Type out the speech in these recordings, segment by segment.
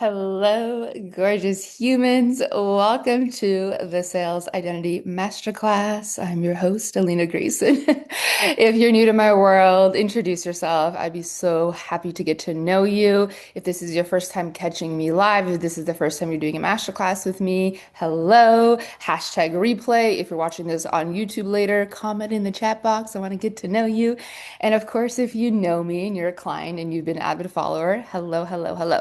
Hello, gorgeous humans. Welcome to the Sales Identity Masterclass. I'm your host, Alina Grayson. If you're new to my world, introduce yourself. I'd be so happy to get to know you. If this is your first time catching me live, if this is the first time you're doing a masterclass with me, hello. Hashtag replay. If you're watching this on YouTube later, comment in the chat box. I want to get to know you. And of course, if you know me and you're a client and you've been an avid follower, hello, hello, hello.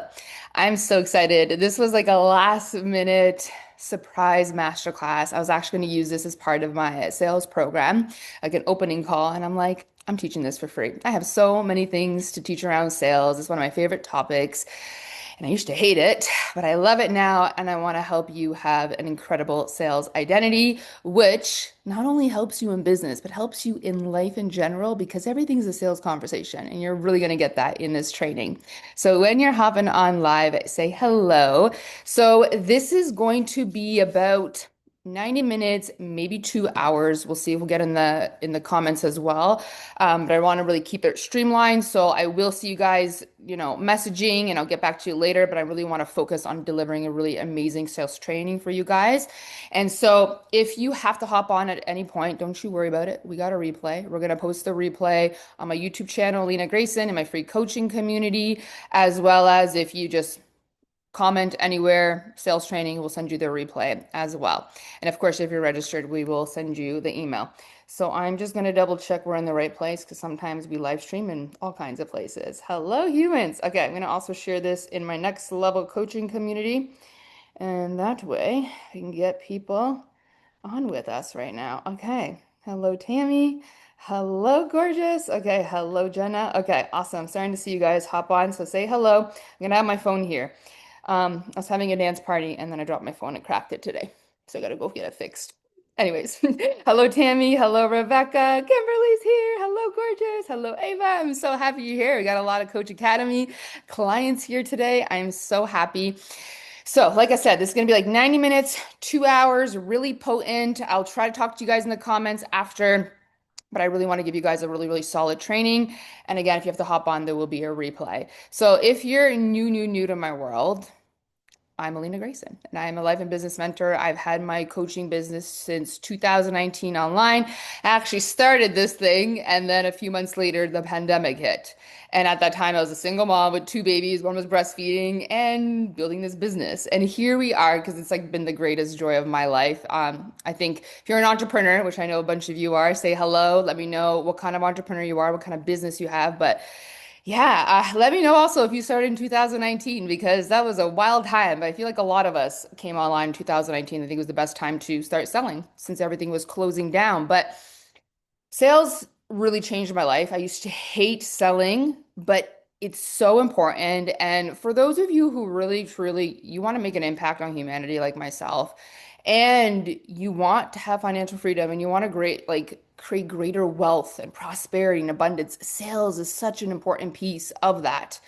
I'm so excited. This was like a last minute surprise masterclass. I was actually going to use this as part of my sales program, like an opening call. And I'm like, I'm teaching this for free. I have so many things to teach around sales. It's one of my favorite topics. And I used to hate it, but I love it now. And I want to help you have an incredible sales identity, which not only helps you in business, but helps you in life in general, because everything's a sales conversation. And you're really going to get that in this training. So when you're hopping on live, say hello. So this is going to be about 90 minutes, maybe 2 hours. We'll see if we'll get in the comments as well. But I want to really keep it streamlined. So I will see you guys, messaging, and I'll get back to you later. But I really want to focus on delivering a really amazing sales training for you guys. And so if you have to hop on at any point, don't you worry about it. We got a replay. We're going to post the replay on my YouTube channel, Lena Grayson, in my free coaching community, as well as if you just comment anywhere, sales training, we'll send you the replay as well. And of course, if you're registered, we will send you the email. So I'm just going to double check we're in the right place because sometimes we live stream in all kinds of places. Hello, humans. Okay, I'm going to also share this in my next level coaching community. And that way we can get people on with us right now. Okay. Hello, Tammy. Hello, gorgeous. Okay. Hello, Jenna. Okay. Awesome. Starting to see you guys hop on. So say hello. I'm going to have my phone here. I was having a dance party and then I dropped my phone and cracked it today. So I got to go get it fixed. Anyways, hello, Tammy. Hello, Rebecca. Kimberly's here. Hello, gorgeous. Hello, Ava. I'm so happy you're here. We got a lot of Coach Academy clients here today. I'm so happy. So, like I said, this is going to be like 90 minutes, 2 hours, really potent. I'll try to talk to you guys in the comments after, but I really want to give you guys a really, really solid training. And again, if you have to hop on, there will be a replay. So if you're new to my world, I'm Alina Grayson, and I'm a life and business mentor. I've had my coaching business since 2019 online. I actually started this thing, and then a few months later, the pandemic hit. And at that time, I was a single mom with two babies. One was breastfeeding and building this business. And here we are, because it's like been the greatest joy of my life. I think if you're an entrepreneur, which I know a bunch of you are, say hello. Let me know what kind of entrepreneur you are, what kind of business you have. But yeah, let me know also if you started in 2019 because that was a wild time. I feel like a lot of us came online in 2019. I think it was the best time to start selling since everything was closing down. But sales really changed my life. I used to hate selling, but it's so important. And for those of you who really, truly, you want to make an impact on humanity like myself, and you want to have financial freedom and you want to create greater wealth and prosperity and abundance, sales is such an important piece of that.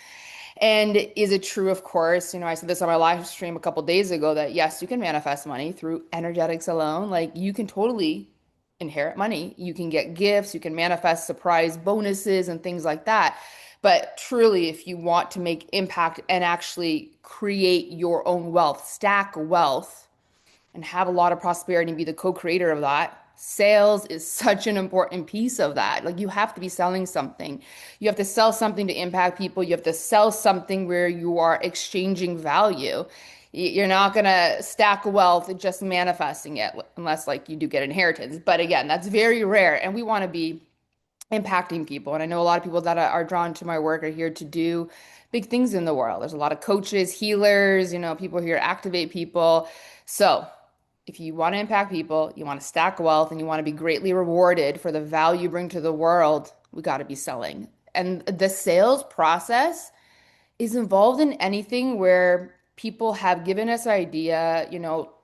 And is it true? Of course, I said this on my live stream a couple days ago that yes, you can manifest money through energetics alone. Like you can totally inherit money. You can get gifts, you can manifest surprise bonuses and things like that. But truly, if you want to make impact and actually create your own wealth, stack wealth, and have a lot of prosperity and be the co-creator of that, sales is such an important piece of that. Like you have to be selling something. You have to sell something to impact people. You have to sell something where you are exchanging value. You're not going to stack wealth just manifesting it unless like you do get inheritance. But again, that's very rare. And we want to be impacting people. And I know a lot of people that are drawn to my work are here to do big things in the world. There's a lot of coaches, healers, people here to activate people. So if you want to impact people, you want to stack wealth, and you want to be greatly rewarded for the value you bring to the world, we got to be selling. And the sales process is involved in anything where people have given us idea,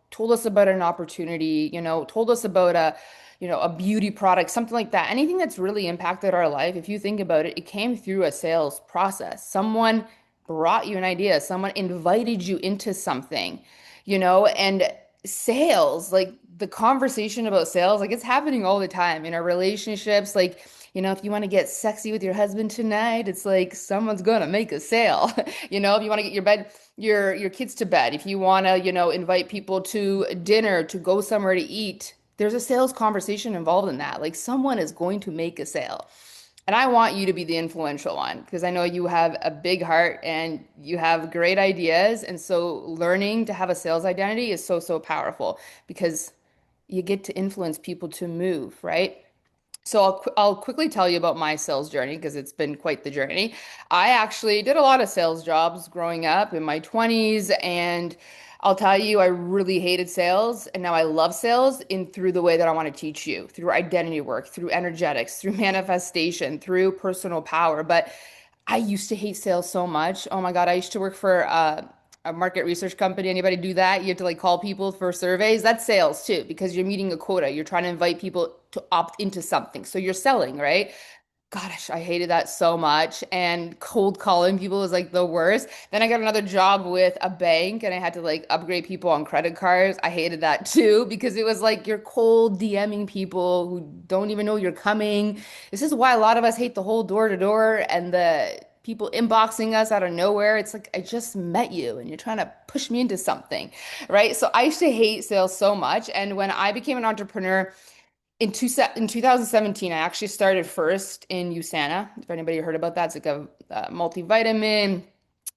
told us about an opportunity, told us about a beauty product, something like that. Anything that's really impacted our life, if you think about it, it came through a sales process. Someone brought you an idea, someone invited you into something, and sales, like the conversation about sales, like it's happening all the time in our relationships. Like if you want to get sexy with your husband tonight, it's like someone's gonna make a sale. If you want to get your kids to bed, if you want to, invite people to dinner, to go somewhere to eat, there's a sales conversation involved in that. Like someone is going to make a sale. And I want you to be the influential one because I know you have a big heart and you have great ideas. And so learning to have a sales identity is so, so powerful because you get to influence people to move, right? So I'll quickly tell you about my sales journey because it's been quite the journey. I actually did a lot of sales jobs growing up in my 20s, and I'll tell you, I really hated sales, and now I love sales in through the way that I want to teach you, through identity work, through energetics, through manifestation, through personal power. But I used to hate sales so much. Oh my God, I used to work for a market research company. Anybody do that? You have to like call people for surveys. That's sales too, because you're meeting a quota. You're trying to invite people to opt into something. So you're selling, right? Gosh, I hated that so much. And cold calling people was like the worst. Then I got another job with a bank and I had to like upgrade people on credit cards. I hated that too because it was like you're cold DMing people who don't even know you're coming. This is why a lot of us hate the whole door to door and the people inboxing us out of nowhere. It's like, I just met you and you're trying to push me into something, right? So I used to hate sales so much. And when I became an entrepreneur, in 2017, I actually started first in USANA. If anybody heard about that, it's like a multivitamin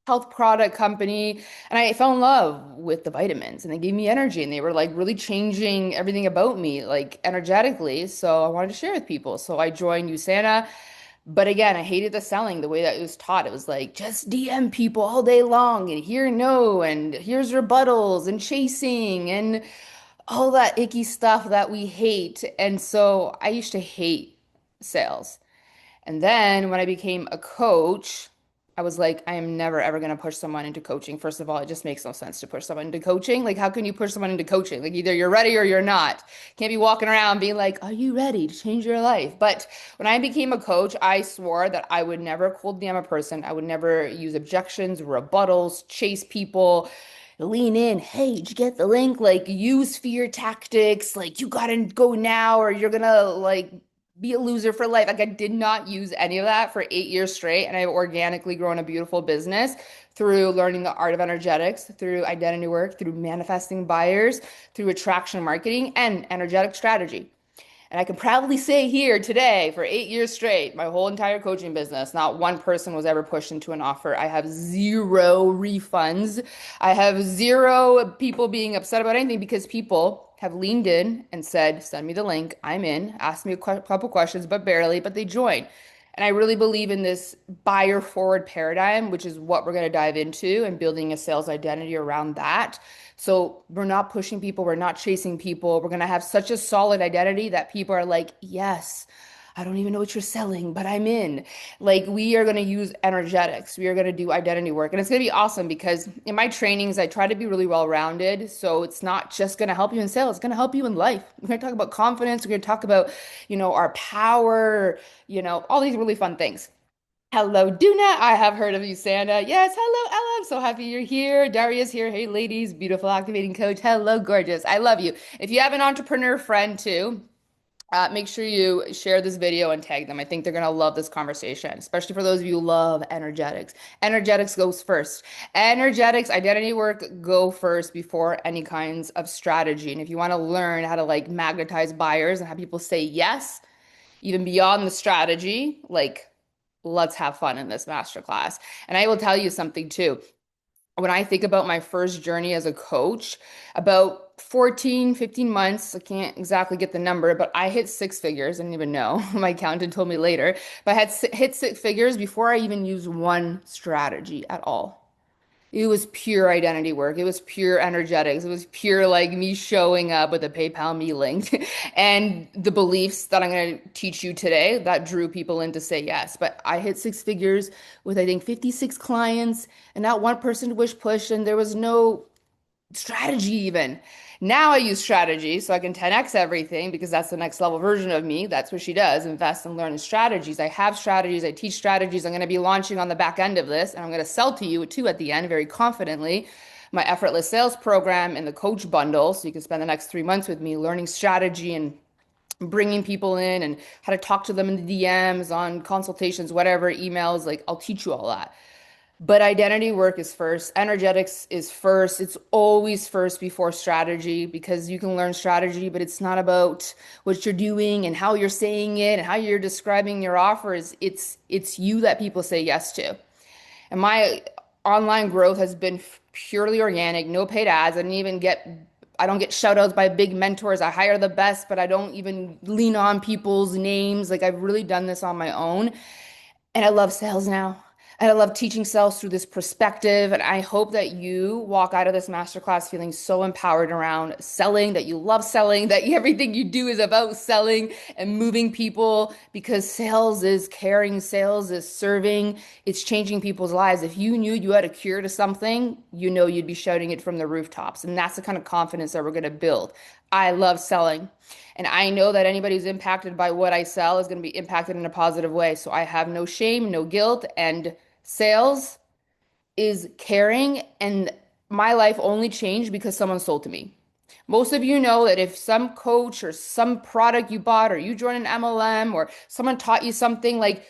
health product company. And I fell in love with the vitamins and they gave me energy and they were like really changing everything about me, like energetically. So I wanted to share with people. So I joined USANA. But again, I hated the selling, the way that it was taught. It was like, just DM people all day long and hear no, and here's rebuttals and chasing and all that icky stuff that we hate. And so I used to hate sales. And then when I became a coach, I was like, I am never ever going to push someone into coaching. First of all, it just makes no sense to push someone into coaching. Like, how can you push someone into coaching? Like, either you're ready or you're not. Can't be walking around being like, are you ready to change your life? But when I became a coach, I swore that I would never cold DM a person. I would never use objections, rebuttals, chase people, lean in. Hey, did you get the link? Like, use fear tactics. Like, you gotta go now or you're gonna like be a loser for life. Like I did not use any of that for 8 years straight. And I've organically grown a beautiful business through learning the art of energetics, through identity work, through manifesting buyers, through attraction marketing and energetic strategy. And I can proudly say here today, for 8 years straight, my whole entire coaching business, not one person was ever pushed into an offer. I have zero refunds. I have zero people being upset about anything because people have leaned in and said, send me the link. I'm in. Ask me a couple questions, but barely, but they join. And I really believe in this buyer forward paradigm, which is what we're going to dive into and building a sales identity around that. So we're not pushing people, we're not chasing people. We're going to have such a solid identity that people are like, yes, I don't even know what you're selling, but I'm in. Like, we are going to use energetics. We are going to do identity work. And it's going to be awesome because in my trainings, I try to be really well rounded. So it's not just going to help you in sales, it's going to help you in life. We're going to talk about confidence. We're going to talk about, our power, all these really fun things. Hello, Duna. I have heard of you, Santa. Yes, hello, Ella. I'm so happy you're here. Daria's here. Hey, ladies, beautiful activating coach. Hello, gorgeous. I love you. If you have an entrepreneur friend too, make sure you share this video and tag them. I think they're going to love this conversation, especially for those of you who love energetics. Energetics goes first. Energetics, identity work go first before any kinds of strategy. And if you want to learn how to like magnetize buyers and have people say yes, even beyond the strategy, like let's have fun in this masterclass. And I will tell you something too. When I think about my first journey as a coach, about 14, 15 months, I can't exactly get the number, but I hit six figures. I didn't even know. My accountant told me later, but I had hit six figures before I even used one strategy at all. It was pure identity work. It was pure energetics. It was pure like me showing up with a PayPal me link and the beliefs that I'm going to teach you today that drew people in to say yes. But I hit six figures with I think 56 clients and not one person to wish push and there was no strategy even. Now I use strategy so I can 10x everything because that's the next level version of me. That's what she does, invest and learn in strategies. I have strategies, I teach strategies. I'm going to be launching on the back end of this and I'm going to sell to you too at the end very confidently. My effortless sales program and the coach bundle. So you can spend the next 3 months with me learning strategy and bringing people in and how to talk to them in the DMs, on consultations, whatever, emails. Like, I'll teach you all that. But identity work is first. Energetics is first. It's always first before strategy, because you can learn strategy, but it's not about what you're doing and how you're saying it and how you're describing your offers. It's you that people say yes to. And my online growth has been purely organic, no paid ads. I don't get shout outs by big mentors. I hire the best, but I don't even lean on people's names. Like, I've really done this on my own. And I love sales now. And I love teaching sales through this perspective. And I hope that you walk out of this masterclass feeling so empowered around selling, that you love selling, that everything you do is about selling and moving people, because sales is caring, sales is serving, it's changing people's lives. If you knew you had a cure to something, you know you'd be shouting it from the rooftops. And that's the kind of confidence that we're going to build. I love selling. And I know that anybody who's impacted by what I sell is going to be impacted in a positive way. So I have no shame, no guilt. And sales is caring. And my life only changed because someone sold to me. Most of you know that if some coach or some product you bought, or you joined an MLM, or someone taught you something like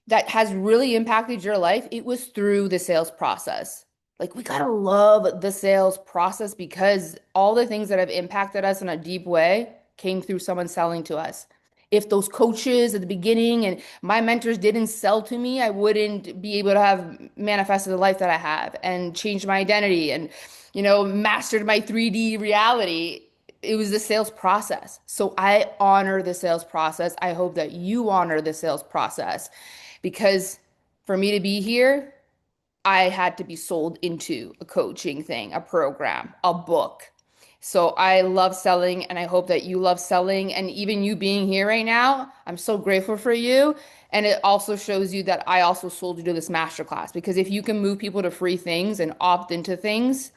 that has really impacted your life, it was through the sales process. Like, we gotta love the sales process, because all the things that have impacted us in a deep way came through someone selling to us. If those coaches at the beginning and my mentors didn't sell to me, I wouldn't be able to have manifested the life that I have and changed my identity and, mastered my 3D reality. It was the sales process. So I honor the sales process. I hope that you honor the sales process, because for me to be here, I had to be sold into a coaching thing, a program, a book. So I love selling, and I hope that you love selling. And even you being here right now, I'm so grateful for you. And it also shows you that I also sold you to this masterclass, because if you can move people to free things and opt into things,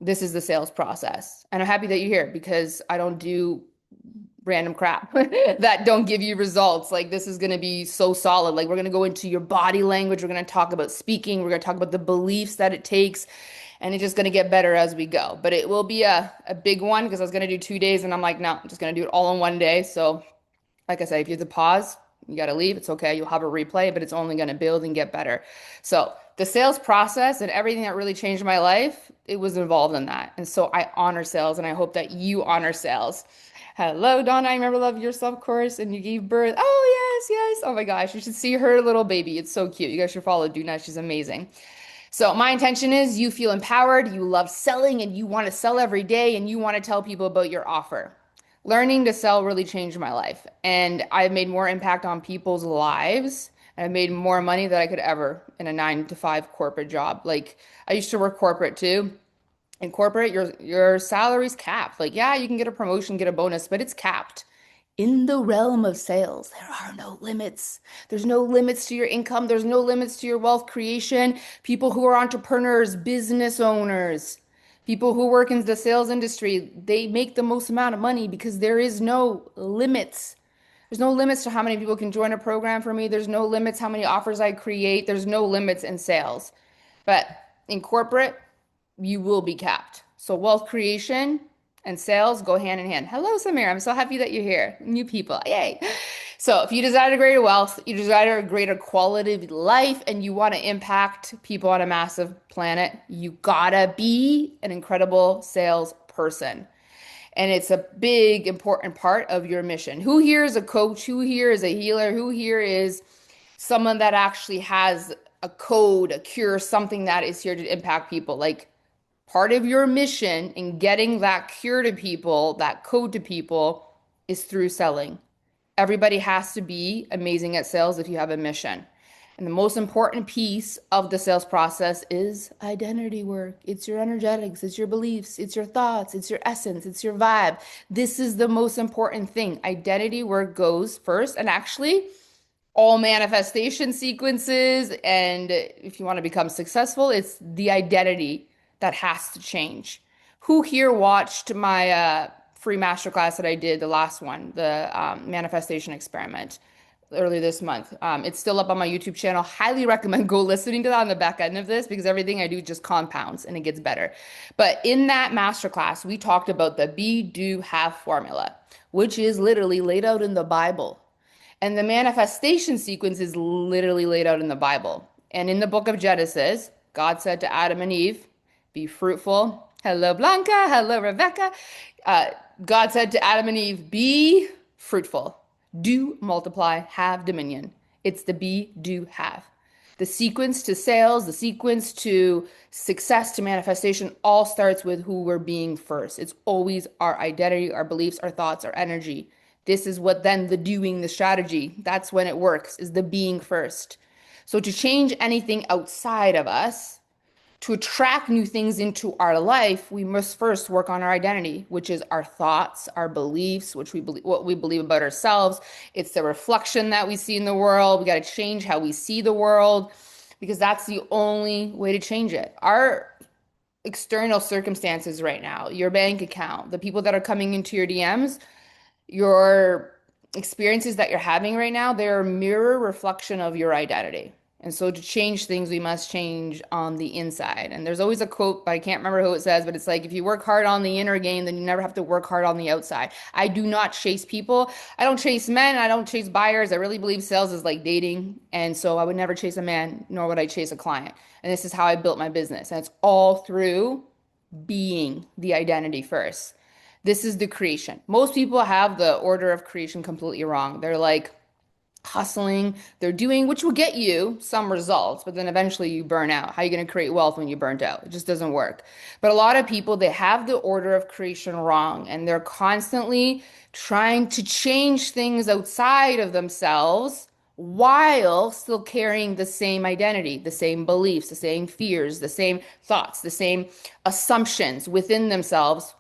this is the sales process. And I'm happy that you're here, because I don't do random crap that don't give you results. Like, this is going to be so solid. Like, we're going to go into your body language. We're going to talk about speaking. We're going to talk about the beliefs that it takes. And it's just going to get better as we go. But it will be a big one, because I was going to do 2 days and I'm like, no, I'm just going to do it all in one day. So like I said, if you have to pause, you got to leave. It's okay. You'll have a replay, but it's only going to build and get better. So the sales process and everything that really changed my life, it was involved in that. And so I honor sales, and I hope that you honor sales. Hello, Donna. I remember Love Yourself course, and you gave birth. Oh, yes, yes. Oh my gosh. You should see her little baby. It's so cute. You guys should follow Duna. She's amazing. So my intention is you feel empowered, you love selling, and you want to sell every day, and you want to tell people about your offer. Learning to sell really changed my life, and I've made more impact on people's lives, and I've made more money than I could ever in a 9 to 5 corporate job. Like, I used to work corporate too. In corporate, your salary's capped. Like, yeah, you can get a promotion, get a bonus, but it's capped. In the realm of sales, there are no limits. There's no limits to your income. There's no limits to your wealth creation. People who are entrepreneurs, business owners, people who work in the sales industry, they make the most amount of money because there is no limits. There's no limits to how many people can join a program for me. There's no limits how many offers I create. There's no limits in sales. But in corporate, you will be capped. So wealth creation and sales go hand in hand. Hello, Samir. I'm so happy that you're here. New people. Yay. So if you desire greater wealth, you desire a greater quality of life, and you want to impact people on a massive planet, you gotta be an incredible sales person. And it's a big, important part of your mission. Who here is a coach? Who here is a healer? Who here is someone that actually has a code, a cure, something that is here to impact people? Like, part of your mission in getting that cure to people, that code to people, is through selling. Everybody has to be amazing at sales if you have a mission. And the most important piece of the sales process is identity work. It's your energetics, it's your beliefs, it's your thoughts, it's your essence, it's your vibe. This is the most important thing. Identity work goes first, and actually, all manifestation sequences. And if you want to become successful, it's the identity that has to change. Who here watched my free masterclass that I did, the last one, the manifestation experiment? earlier this month. It's still up on my YouTube channel. Highly recommend go listening to that on the back end of this because everything I do just compounds and it gets better. But in that masterclass, we talked about the be, do, have formula, which is literally laid out in the Bible. And the manifestation sequence is literally laid out in the Bible. And in the book of Genesis, God said to Adam and Eve, be fruitful. Hello, Blanca. Hello, Rebecca. Uh, God said to Adam and Eve, be fruitful, do multiply, have dominion. It's the be, do, have. The sequence to sales, the sequence to success, to manifestation, all starts with who we're being first. It's always our identity, our beliefs, our thoughts, our energy. This is what then the doing, the strategy, that's when it works, is the being first. So to change anything outside of us, to attract new things into our life, we must first work on our identity, which is our thoughts, our beliefs, which we believe, what we believe about ourselves. It's the reflection that we see in the world. We got to change how we see the world because that's the only way to change it. Our external circumstances right now, your bank account, the people that are coming into your DMs, your experiences that you're having right now, they're a mirror reflection of your identity. And so to change things, we must change on the inside. And there's always a quote, but I can't remember who it says, but it's like, if you work hard on the inner game, then you never have to work hard on the outside. I do not chase people. I don't chase men. I don't chase buyers. I really believe sales is like dating. And so I would never chase a man, nor would I chase a client. And this is how I built my business. And it's all through being the identity first. This is the creation. Most people have the order of creation completely wrong. They're like hustling, they're doing, which will get you some results, but then eventually you burn out. How are you going to create wealth when you burnt out? It just doesn't work. But a lot of people, they have the order of creation wrong, and they're constantly trying to change things outside of themselves while still carrying the same identity, the same beliefs, the same fears, the same thoughts, the same assumptions within themselves,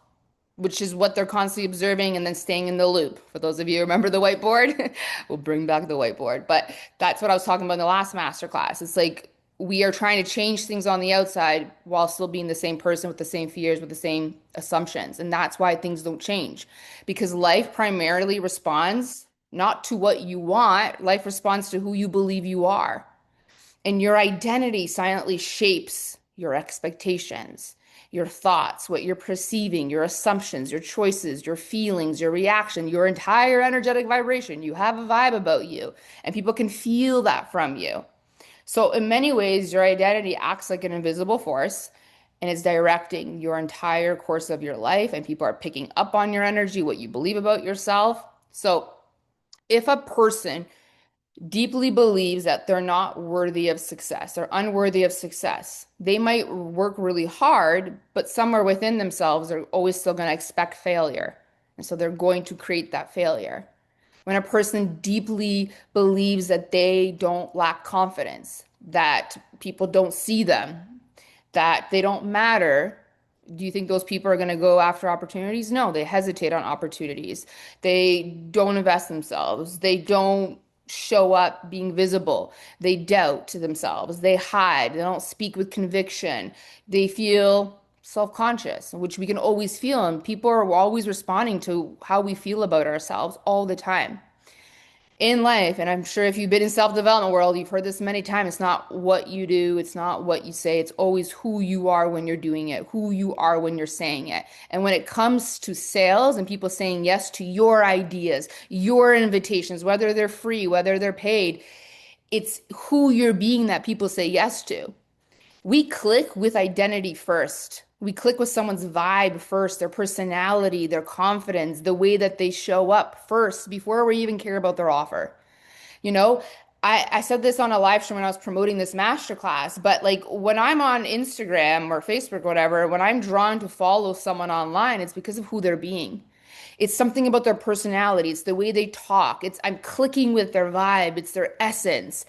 which is what they're constantly observing and then staying in the loop. For those of you who remember the whiteboard, we'll bring back the whiteboard. But that's what I was talking about in the last masterclass. It's like we are trying to change things on the outside while still being the same person with the same fears, with the same assumptions. And that's why things don't change because life primarily responds not to what you want, life responds to who you believe you are. And your identity silently shapes your expectations, your thoughts, what you're perceiving, your assumptions, your choices, your feelings, your reaction, your entire energetic vibration. You have a vibe about you, and people can feel that from you. So, in many ways, your identity acts like an invisible force and it's directing your entire course of your life, and people are picking up on your energy, what you believe about yourself. So, if a person deeply believes that they're not worthy of success or unworthy of success. They might work really hard, but somewhere within themselves, they're always still going to expect failure. And so they're going to create that failure. When a person deeply believes that they don't lack confidence, that people don't see them, that they don't matter, do you think those people are going to go after opportunities? No, they hesitate on opportunities. They don't invest themselves. They don't show up being visible. They doubt to themselves. They hide. They don't speak with conviction. They feel self-conscious, which we can always feel. And people are always responding to how we feel about ourselves all the time in life. And I'm sure if you've been in self-development world, you've heard this many times. It's not what you do, it's not what you say, it's always who you are when you're doing it, who you are when you're saying it. And when it comes to sales and people saying yes to your ideas, your invitations, whether they're free, whether they're paid, it's who you're being that people say yes to. We click with identity first. We click with someone's vibe first, their personality, their confidence, the way that they show up first before we even care about their offer. You know, I said this on a live stream when I was promoting this masterclass, but like when I'm on Instagram or Facebook, or whatever, when I'm drawn to follow someone online, it's because of who they're being. It's something about their personality. It's the way they talk. It's I'm clicking with their vibe. It's their essence.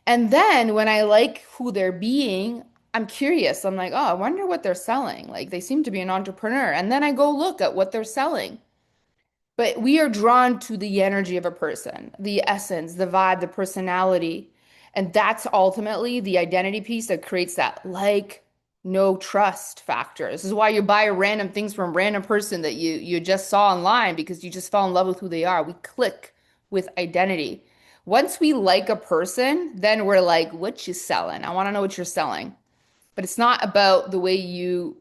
And then when I like who they're being, I'm curious. I'm like, oh, I wonder what they're selling. Like they seem to be an entrepreneur. And then I go look at what they're selling. But we are drawn to the energy of a person, the essence, the vibe, the personality. And that's ultimately the identity piece that creates that like, no trust factor. This is why you buy random things from a random person that you just saw online because you just fell in love with who they are. We click with identity. Once we like a person, then we're like, what you selling? I want to know what you're selling. But it's not about the way you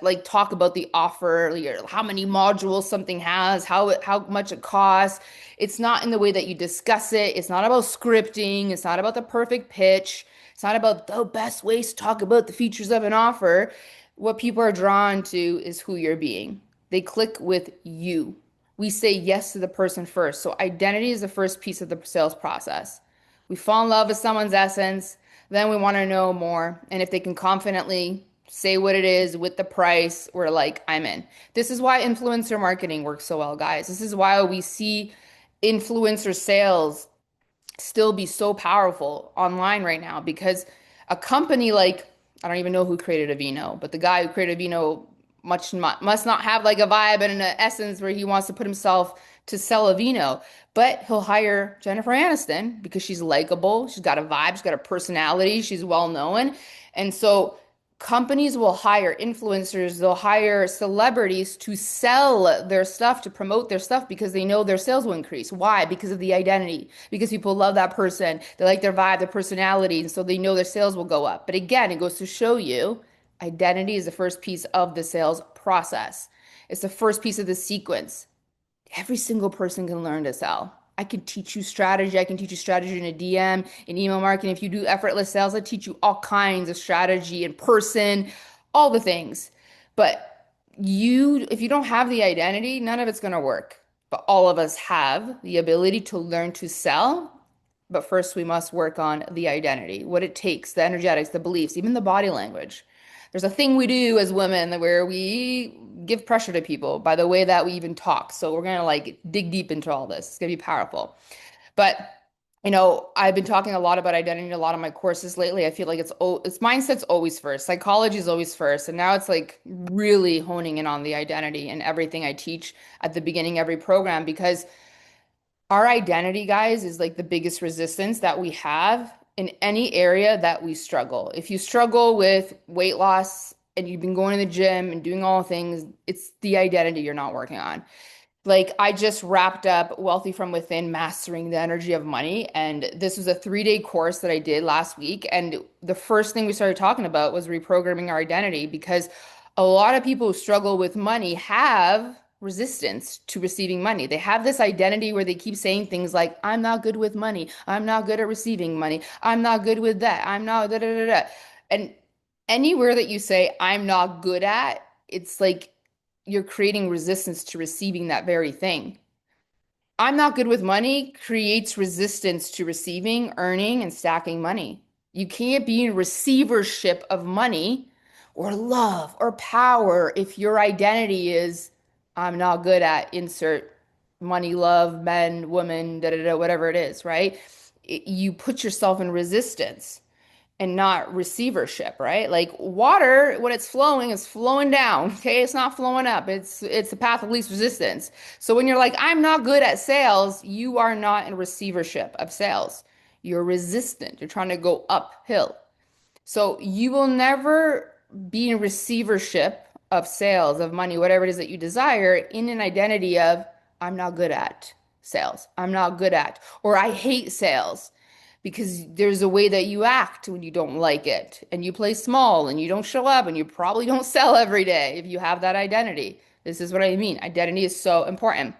like talk about the offer, or how many modules something has, how much it costs. It's not in the way that you discuss it. It's not about scripting. It's not about the perfect pitch. It's not about the best ways to talk about the features of an offer. What people are drawn to is who you're being. They click with you. We say yes to the person first. So identity is the first piece of the sales process. We fall in love with someone's essence, then we want to know more. And if they can confidently say what it is with the price, we're like, I'm in. This is why influencer marketing works so well, guys. This is why we see influencer sales still be so powerful online right now because a company like, I don't even know who created Aveeno, but the guy who created Aveeno must not have like a vibe and an essence where he wants to put himself to sell Aveeno, but he'll hire Jennifer Aniston because she's likable, she's got a vibe, she's got a personality, she's well known. And so companies will hire influencers, they'll hire celebrities to sell their stuff, to promote their stuff because they know their sales will increase. Why? Because of the identity, because people love that person, they like their vibe, their personality, and so they know their sales will go up. But again, it goes to show you identity is the first piece of the sales process. It's the first piece of the sequence. Every single person can learn to sell. I can teach you strategy. I can teach you strategy in a DM, in email marketing. If you do effortless sales, I teach you all kinds of strategy in person, all the things. But if you don't have the identity, none of it's going to work. But all of us have the ability to learn to sell. But first, we must work on the identity, what it takes, the energetics, the beliefs, even the body language. There's a thing we do as women where we give pressure to people by the way that we even talk. So we're gonna like dig deep into all this. It's gonna be powerful. But I've been talking a lot about identity in a lot of my courses lately. I feel like it's mindset's always first. Psychology is always first. And now it's like really honing in on the identity and everything I teach at the beginning of every program because our identity, guys, is like the biggest resistance that we have in any area that we struggle. If you struggle with weight loss and you've been going to the gym and doing all things, it's the identity you're not working on. Like I just wrapped up Wealthy from Within, Mastering the Energy of Money. And this was a 3-day course that I did last week. And the first thing we started talking about was reprogramming our identity because a lot of people who struggle with money have resistance to receiving money. They have this identity where they keep saying things like, I'm not good with money. I'm not good at receiving money. I'm not good with that. I'm not da da da da. And anywhere that you say, I'm not good at, it's like you're creating resistance to receiving that very thing. I'm not good with money creates resistance to receiving, earning, and stacking money. You can't be in receivership of money or love or power if your identity is, I'm not good at insert money, love, men, women, da da da, whatever it is, right? You put yourself in resistance and not receivership, right? Like water, when it's flowing, is flowing down. Okay, it's not flowing up. It's the path of least resistance. So when you're like, I'm not good at sales, you are not in receivership of sales. You're resistant. You're trying to go uphill. So you will never be in receivership of sales, of money, whatever it is that you desire, in an identity of, I'm not good at sales. I'm not good at, or I hate sales because there's a way that you act when you don't like it and you play small and you don't show up and you probably don't sell every day if you have that identity. This is what I mean. Identity is so important.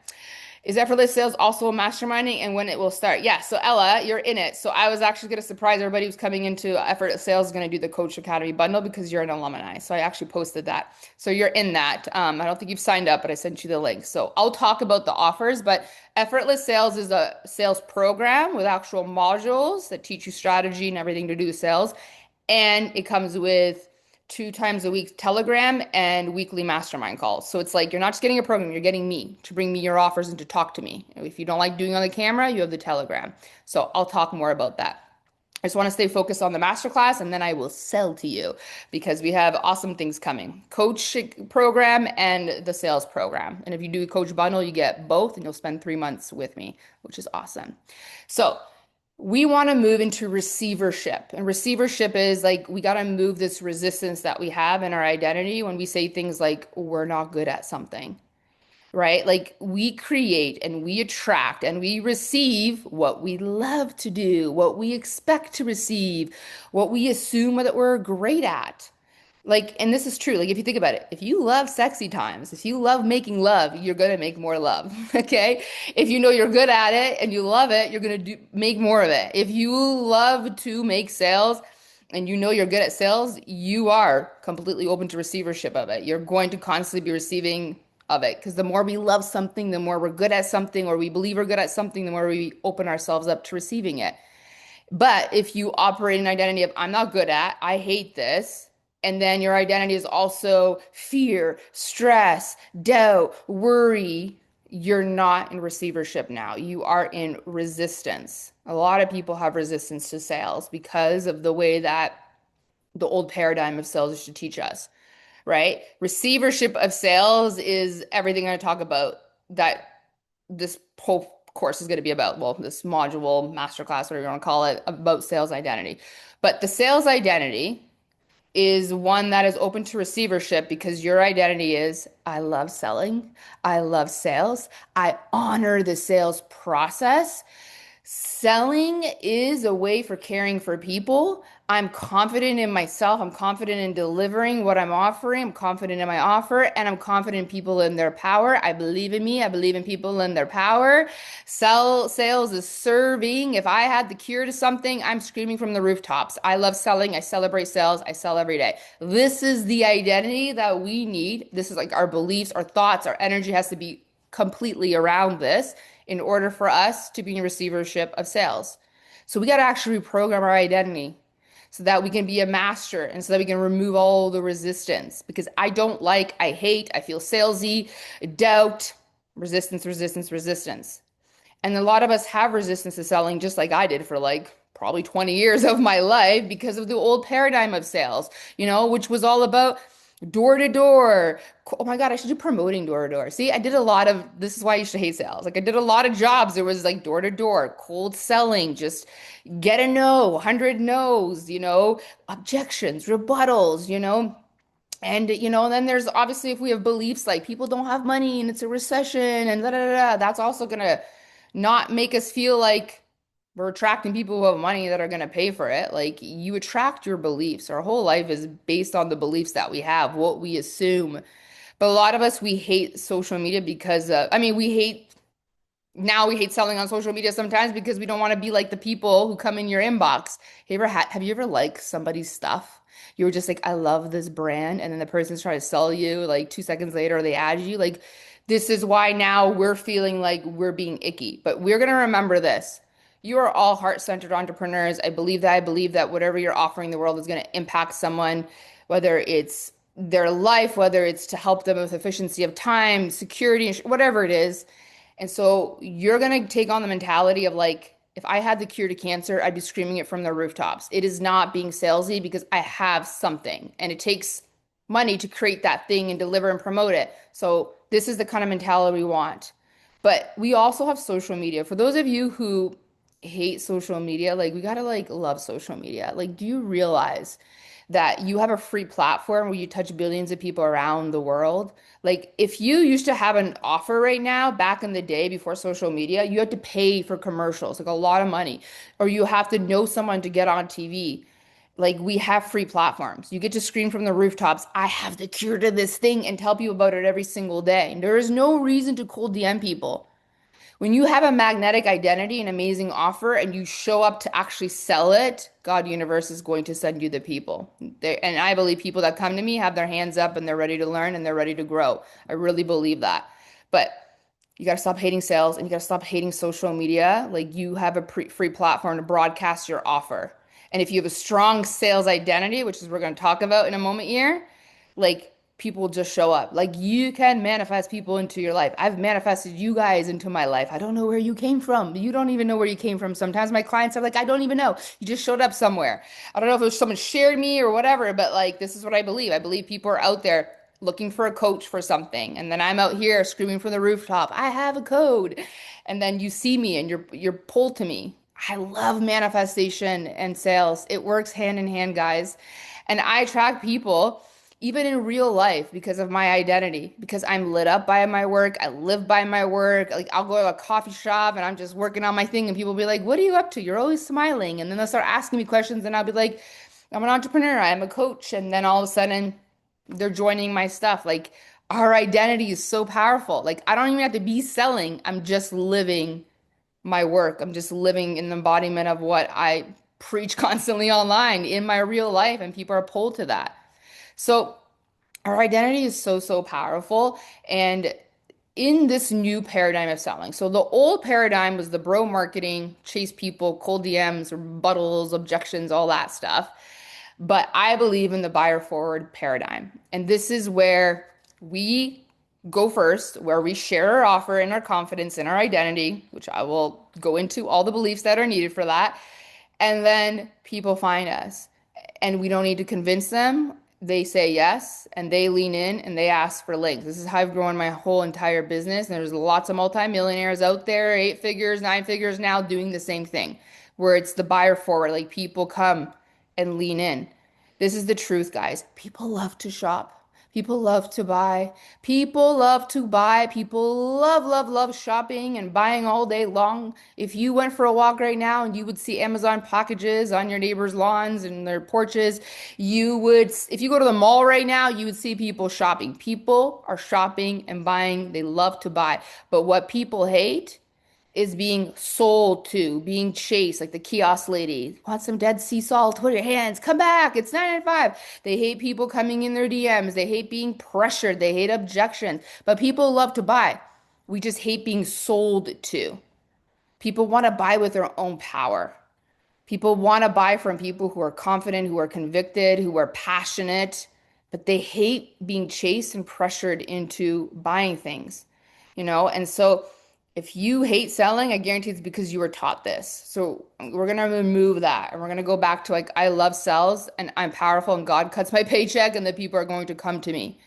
Is effortless sales also a masterminding and when it will start? Yeah. So Ella, you're in it. So I was actually going to surprise everybody who's coming into effortless sales going to do the Coach Academy bundle because you're an alumni. So I actually posted that. So you're in that. I don't think you've signed up, but I sent you the link. So I'll talk about the offers, but effortless sales is a sales program with actual modules that teach you strategy and everything to do sales. And it comes with 2 times a week Telegram and weekly mastermind calls. So it's like you're not just getting a program, you're getting me to bring me your offers and to talk to me. If you don't like doing on the camera, you have the Telegram. So I'll talk more about that. I just want to stay focused on the masterclass and then I will sell to you because we have awesome things coming. Coach program and the sales program. And if you do a coach bundle, you get both and you'll spend 3 months with me, which is awesome. So we want to move into receivership. And receivership is like we got to move this resistance that we have in our identity when we say things like we're not good at something. right? Like we create and we attract and we receive what we love to do, what we expect to receive, what we assume that we're great at. Like, and this is true. Like, if you think about it, if you love sexy times, if you love making love, you're gonna make more love. Okay. If you know you're good at it and you love it, you're gonna make more of it. If you love to make sales and you know you're good at sales, you are completely open to receivership of it. You're going to constantly be receiving of it because the more we love something, the more we're good at something, or we believe we're good at something, the more we open ourselves up to receiving it. But if you operate an identity of I'm not good at, I hate this, and then your identity is also fear, stress, doubt, worry, you're not in receivership now. You are in resistance. A lot of people have resistance to sales because of the way that the old paradigm of sales used to teach us, right? Receivership of sales is everything I talk about that this whole course is going to be about, well, this module, masterclass, whatever you want to call it, about sales identity. But the sales identity is one that is open to receivership because your identity is I love selling, I love sales, I honor the sales process. Selling is a way for caring for people. I'm confident in myself. I'm confident in delivering what I'm offering. I'm confident in my offer, and I'm confident in people in their power. I believe in me. I believe in people in their power. Sales is serving. If I had the cure to something, I'm screaming from the rooftops. I love selling. I celebrate sales. I sell every day. This is the identity that we need. This is like our beliefs, our thoughts, our energy has to be completely around this in order for us to be in receivership of sales. So we got to actually reprogram our identity so that we can be a master and so that we can remove all the resistance because I don't like, I hate, I feel salesy, doubt, resistance, resistance, resistance. And a lot of us have resistance to selling just like I did for like probably 20 years of my life because of the old paradigm of sales, which was all about door to door. Oh my God, I should do promoting door to door. See, I did a lot of this is why you should hate sales. Like I did a lot of jobs. There was like door to door, cold selling, just get a no, 100 no's, objections, rebuttals, and then there's obviously if we have beliefs like people don't have money and it's a recession and da da da, da, that's also gonna not make us feel like we're attracting people who have money that are gonna pay for it. Like you attract your beliefs. Our whole life is based on the beliefs that we have, what we assume. But a lot of us we hate social media because I mean we hate selling on social media sometimes because we don't want to be like the people who come in your inbox. Have you ever liked somebody's stuff? You were just like, I love this brand, and then the person's trying to sell you like 2 seconds later, they add you. Like, this is why now we're feeling like we're being icky. But we're gonna remember this. You are all heart-centered entrepreneurs. I believe that. I believe that whatever you're offering the world is gonna impact someone, whether it's their life, whether it's to help them with efficiency of time, security, whatever it is. And so you're going to take on the mentality of like, if I had the cure to cancer, I'd be screaming it from the rooftops. It is not being salesy because I have something and it takes money to create that thing and deliver and promote it. So this is the kind of mentality we want. But we also have social media. For those of you who hate social media, like we gotta like love social media. Like, do you realize that you have a free platform where you touch billions of people around the world? Like, if you used to have an offer right now, back in the day before social media, you had to pay for commercials, like a lot of money, or you have to know someone to get on TV. Like, we have free platforms. You get to scream from the rooftops, I have the cure to this thing, and tell people about it every single day. And there is no reason to cold DM people. When you have a magnetic identity, an amazing offer, and you show up to actually sell it, God Universe is going to send you the people. And I believe people that come to me have their hands up and they're ready to learn and they're ready to grow. I really believe that. But you got to stop hating sales and you got to stop hating social media. Like you have a free platform to broadcast your offer. And if you have a strong sales identity, which is we're going to talk about in a moment here, like people will just show up. Like you can manifest people into your life. I've manifested you guys into my life. I don't know where you came from. You don't even know where you came from. Sometimes my clients are like, I don't even know. You just showed up somewhere. I don't know if it was someone shared me or whatever, but like this is what I believe. I believe people are out there looking for a coach for something. And then I'm out here screaming from the rooftop, I have a code. And then you see me and you're pulled to me. I love manifestation and sales. It works hand in hand, guys. And I attract people even in real life because of my identity, because I'm lit up by my work. I live by my work. Like I'll go to a coffee shop and I'm just working on my thing and people be like, "What are you up to? You're always smiling." And then they'll start asking me questions and I'll be like, "I'm an entrepreneur. I'm a coach." And then all of a sudden they're joining my stuff. Like our identity is so powerful. Like I don't even have to be selling. I'm just living my work. I'm just living in the embodiment of what I preach constantly online in my real life, and people are pulled to that. So our identity is so, so powerful. And in this new paradigm of selling, so the old paradigm was the bro marketing, chase people, cold DMs, rebuttals, objections, all that stuff. But I believe in the buyer forward paradigm. And this is where we go first, where we share our offer and our confidence in our identity, which I will go into all the beliefs that are needed for that. And then people find us and we don't need to convince them. They say yes and they lean in and they ask for links. This is how I've grown my whole entire business. And there's lots of multimillionaires out there, 8 figures, 9 figures now doing the same thing, where it's the buyer forward. Like people come and lean in. This is the truth, guys. People love to shop. People love to buy. People love to buy. People love, love, love shopping and buying all day long. If you went for a walk right now and you would see Amazon packages on your neighbors' lawns and their porches, if you go to the mall right now, you would see people shopping. People are shopping and buying. They love to buy. But what people hate is being sold to, being chased, like the kiosk lady. Want some Dead Sea salt? Put your hands. Come back. It's 9.95. They hate people coming in their DMs. They hate being pressured. They hate objections. But people love to buy. We just hate being sold to. People want to buy with their own power. People want to buy from people who are confident, who are convicted, who are passionate, but they hate being chased and pressured into buying things, you know? And so if you hate selling, I guarantee it's because you were taught this. So we're going to remove that and we're going to go back to like, I love sales and I'm powerful and God cuts my paycheck and the people are going to come to me.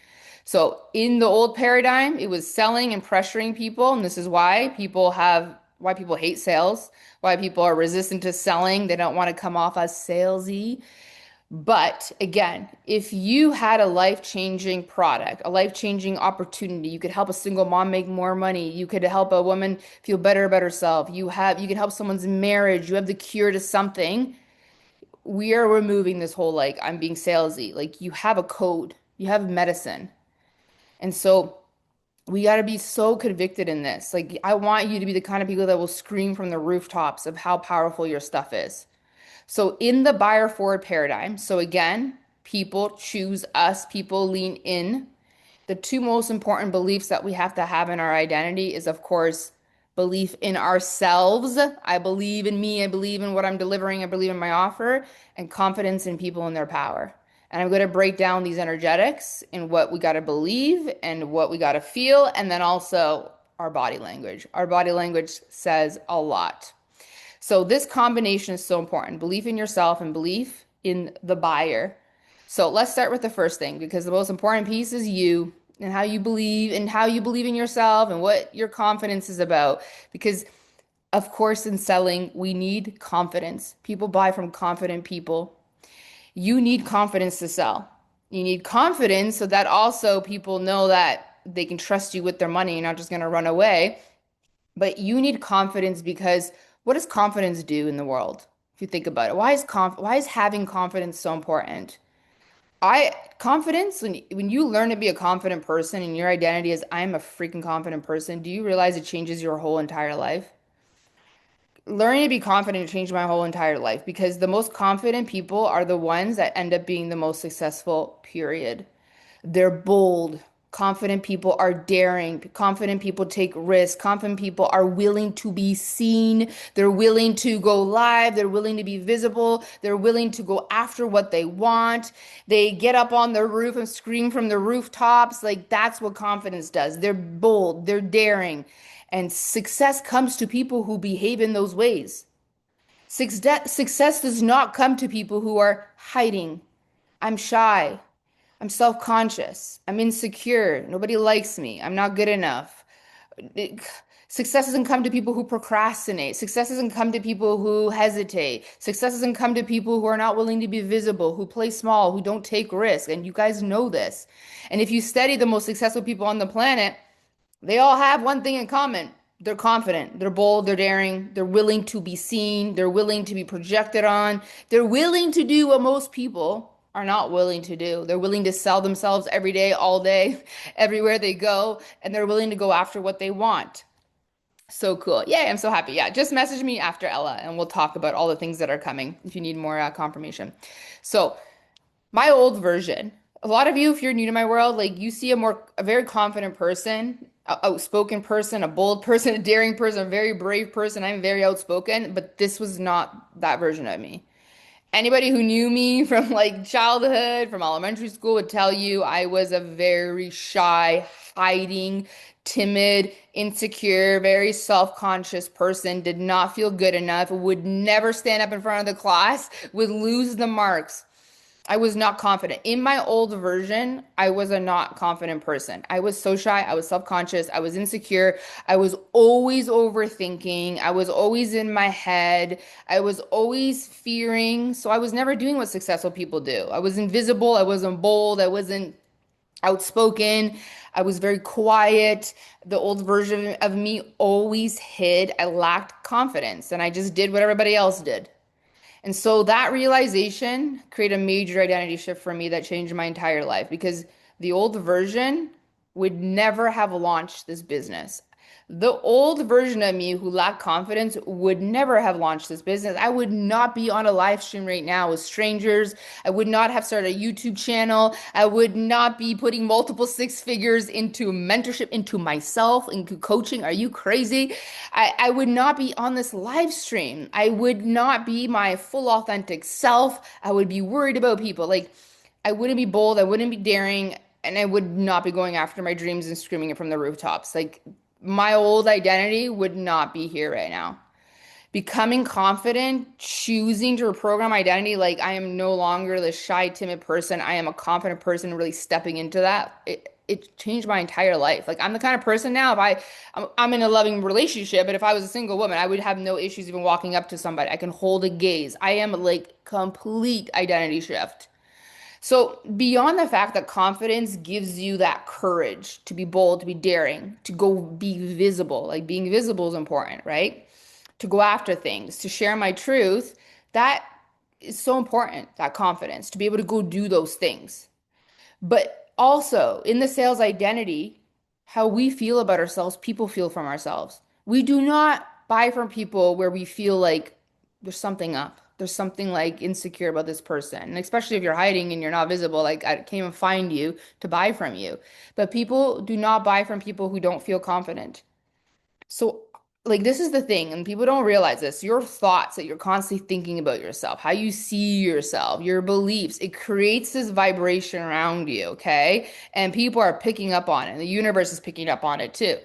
So in the old paradigm, it was selling and pressuring people, and this is why people hate sales, why people are resistant to selling. They don't want to come off as salesy. But again, if you had a life-changing product, a life-changing opportunity, you could help a single mom make more money. You could help a woman feel better about herself. You could help someone's marriage. You have the cure to something. We are removing this whole like I'm being salesy. Like you have a code, you have medicine. And so we got to be so convicted in this. Like, I want you to be the kind of people that will scream from the rooftops of how powerful your stuff is. So, in the buyer forward paradigm, so again, people choose us, people lean in. The two most important beliefs that we have to have in our identity is, of course, belief in ourselves. I believe in me. I believe in what I'm delivering. I believe in my offer, and confidence in people and their power. And I'm going to break down these energetics in what we got to believe and what we got to feel, and then also our body language. Our body language says a lot. So this combination is so important. Belief in yourself and belief in the buyer. So let's start with the first thing because the most important piece is you and how you believe in yourself and what your confidence is about. Because of course, in selling, we need confidence. People buy from confident people. You need confidence to sell. You need confidence so that also people know that they can trust you with their money. You're not just going to run away. But you need confidence because what does confidence do in the world? If you think about it, why is having confidence so important? I confidence when you learn to be a confident person and your identity is I'm a freaking confident person, do you realize it changes your whole entire life? Learning to be confident changed my whole entire life because the most confident people are the ones that end up being the most successful, period. They're bold. Confident people are daring. Confident people take risks. Confident people are willing to be seen. They're willing to go live. They're willing to be visible. They're willing to go after what they want. They get up on the roof and scream from the rooftops. Like that's what confidence does. They're bold. They're daring. And success comes to people who behave in those ways. Success does not come to people who are hiding. I'm shy. I'm self-conscious. I'm insecure. Nobody likes me. I'm not good enough. It- Success doesn't come to people who procrastinate. Success doesn't come to people who hesitate. Success doesn't come to people who are not willing to be visible, who play small, who don't take risks. And you guys know this. And if you study the most successful people on the planet, they all have one thing in common. They're confident, they're bold, they're daring, they're willing to be seen, they're willing to be projected on, they're willing to do what most people are not willing to do. They're willing to sell themselves every day, all day, everywhere they go, and they're willing to go after what they want. So cool. Yay, I'm so happy. Yeah, just message me after Ella and we'll talk about all the things that are coming if you need more confirmation. So, my old version. A lot of you, if you're new to my world, like you see a very confident person, a outspoken person, a bold person, a daring person, a very brave person. I'm very outspoken, but this was not that version of me. Anybody who knew me from like childhood, from elementary school would tell you I was a very shy, hiding, timid, insecure, very self-conscious person, did not feel good enough, would never stand up in front of the class, would lose the marks. I was not confident. In my old version, I was a not confident person. I was so shy. I was self-conscious. I was insecure. I was always overthinking. I was always in my head. I was always fearing. So I was never doing what successful people do. I was invisible. I wasn't bold. I wasn't outspoken. I was very quiet. The old version of me always hid. I lacked confidence and I just did what everybody else did. And so that realization created a major identity shift for me that changed my entire life because the old version would never have launched this business. The old version of me who lacked confidence would never have launched this business. I would not be on a live stream right now with strangers. I would not have started a YouTube channel. I would not be putting multiple six figures into mentorship, into myself, into coaching. Are you crazy? I would not be on this live stream. I would not be my full authentic self. I would be worried about people. Like, I wouldn't be bold. I wouldn't be daring. And I would not be going after my dreams and screaming it from the rooftops. Like, my old identity would not be here right now. Becoming confident, choosing to reprogram identity, like I am no longer the shy, timid person. I am a confident person, really stepping into that. It changed my entire life. Like I'm the kind of person now, if I'm in a loving relationship, but if I was a single woman, I would have no issues even walking up to somebody. I can hold a gaze. I am like complete identity shift. So, beyond the fact that confidence gives you that courage to be bold, to be daring, to go be visible, like being visible is important, right? To go after things, to share my truth, that is so important, that confidence, to be able to go do those things. But also in the sales identity, how we feel about ourselves, people feel from ourselves. We do not buy from people where we feel like there's something up. There's something like insecure about this person. And especially if you're hiding and you're not visible, like I came and find you to buy from you. But people do not buy from people who don't feel confident. So, like, this is the thing, and people don't realize this. Your thoughts that you're constantly thinking about yourself, how you see yourself, your beliefs, it creates this vibration around you, okay? And people are picking up on it, and the universe is picking up on it too.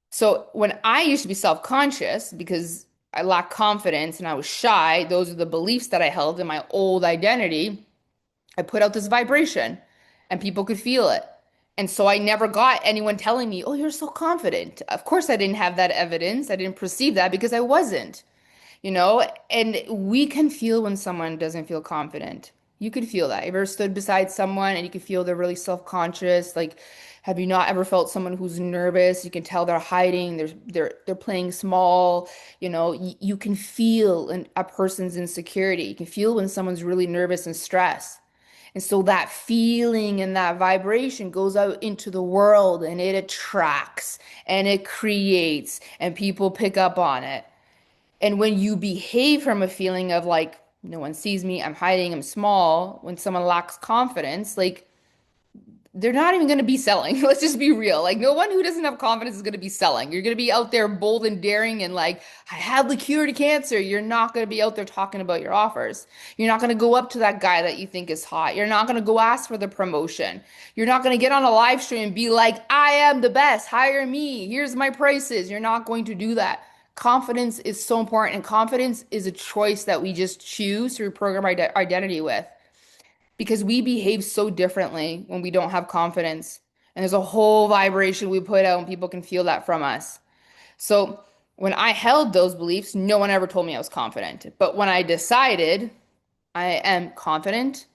So, when I used to be self-conscious because I lacked confidence and I was shy, those are the beliefs that I held in my old identity. I put out this vibration and people could feel it. And so I never got anyone telling me, oh, you're so confident. Of course, I didn't have that evidence. I didn't perceive that because I wasn't, you know? And we can feel when someone doesn't feel confident. You could feel that. You ever stood beside someone and you could feel they're really self-conscious? Like, have you not ever felt someone who's nervous? You can tell they're hiding, they're playing small, you know, you can feel a person's insecurity. You can feel when someone's really nervous and stressed. And so that feeling and that vibration goes out into the world and it attracts and it creates and people pick up on it. And when you behave from a feeling of like, no one sees me, I'm hiding, I'm small, when someone lacks confidence, like they're not even going to be selling. Let's just be real. Like, no one who doesn't have confidence is going to be selling. You're going to be out there bold and daring and like, I have the cure to cancer. You're not going to be out there talking about your offers. You're not going to go up to that guy that you think is hot. You're not going to go ask for the promotion. You're not going to get on a live stream and be like, I am the best. Hire me. Here's my prices. You're not going to do that. Confidence is so important. And confidence is a choice that we just choose to reprogram our identity with because we behave so differently when we don't have confidence. And there's a whole vibration we put out and people can feel that from us. So when I held those beliefs, no one ever told me I was confident. But when I decided I am confident,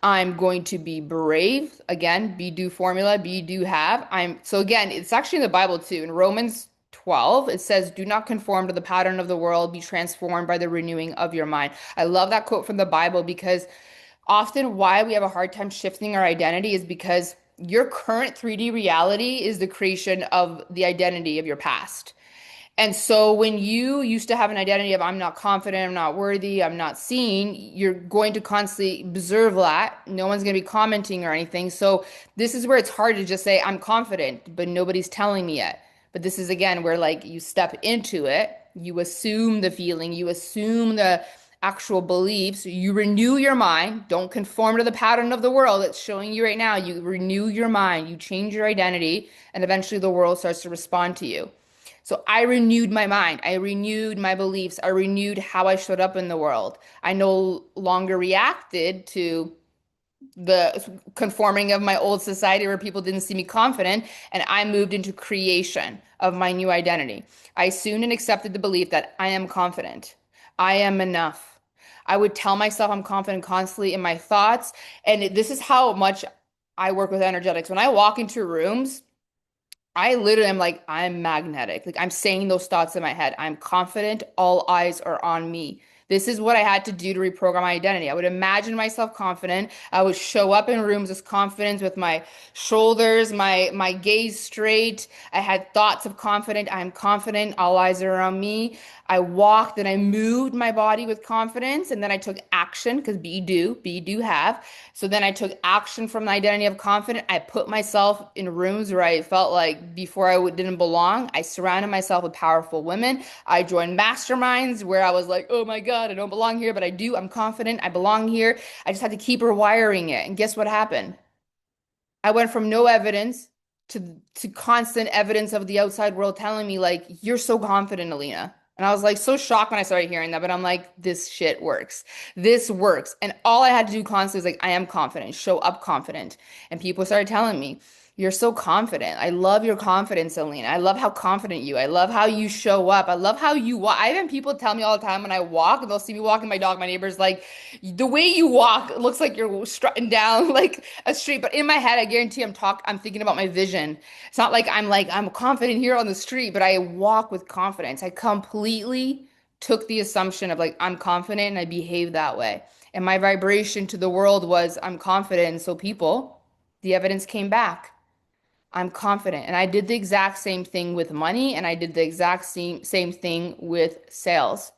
I'm going to be brave. Again, be do formula, be do have. So again, it's actually in the Bible too. In Romans 12, it says, "Do not conform to the pattern of the world, be transformed by the renewing of your mind." I love that quote from the Bible because often why we have a hard time shifting our identity is because your current 3D reality is the creation of the identity of your past. And so when you used to have an identity of I'm not confident, I'm not worthy, I'm not seen, you're going to constantly observe that. No one's going to be commenting or anything. So this is where it's hard to just say I'm confident, but nobody's telling me yet. But this is again where like you step into it, you assume the feeling, you assume the actual beliefs, you renew your mind, don't conform to the pattern of the world that's showing you right now. You renew your mind, you change your identity, and eventually the world starts to respond to you. So I renewed my mind. I renewed my beliefs. I renewed how I showed up in the world. I no longer reacted to the conforming of my old society where people didn't see me confident, and I moved into creation of my new identity. I soon accepted the belief that I am confident. I am enough. I would tell myself I'm confident constantly in my thoughts, and this is how much I work with energetics. When I walk into rooms, I literally am like, I'm magnetic. Like I'm saying those thoughts in my head. I'm confident. All eyes are on me. This is what I had to do to reprogram my identity. I would imagine myself confident. I would show up in rooms as confident with my shoulders, my gaze straight. I had thoughts of confident. I'm confident. All eyes are on me. I walked and I moved my body with confidence, and then I took action because be do have. So then I took action from the identity of confident. I put myself in rooms where I felt like before didn't belong. I surrounded myself with powerful women. I joined masterminds where I was like, oh my God, I don't belong here, but I do. I'm confident. I belong here. I just had to keep rewiring it. And guess what happened? I went from no evidence to constant evidence of the outside world telling me like you're so confident, Alina. And I was like so shocked when I started hearing that, but I'm like, this shit works. This works. And all I had to do constantly was like, I am confident, show up confident. And people started telling me, you're so confident. I love your confidence, Alina. I love how confident you. I love how you show up. I love how you walk. I even people tell me all the time when I walk, they'll see me walking my dog, my neighbor's like, the way you walk looks like you're strutting down like a street. But in my head, I guarantee I'm thinking about my vision. It's not like I'm confident here on the street, but I walk with confidence. I completely took the assumption of like I'm confident and I behave that way. And my vibration to the world was I'm confident. And so people, the evidence came back. I'm confident. And I did the exact same thing with money, and I did the exact same thing with sales.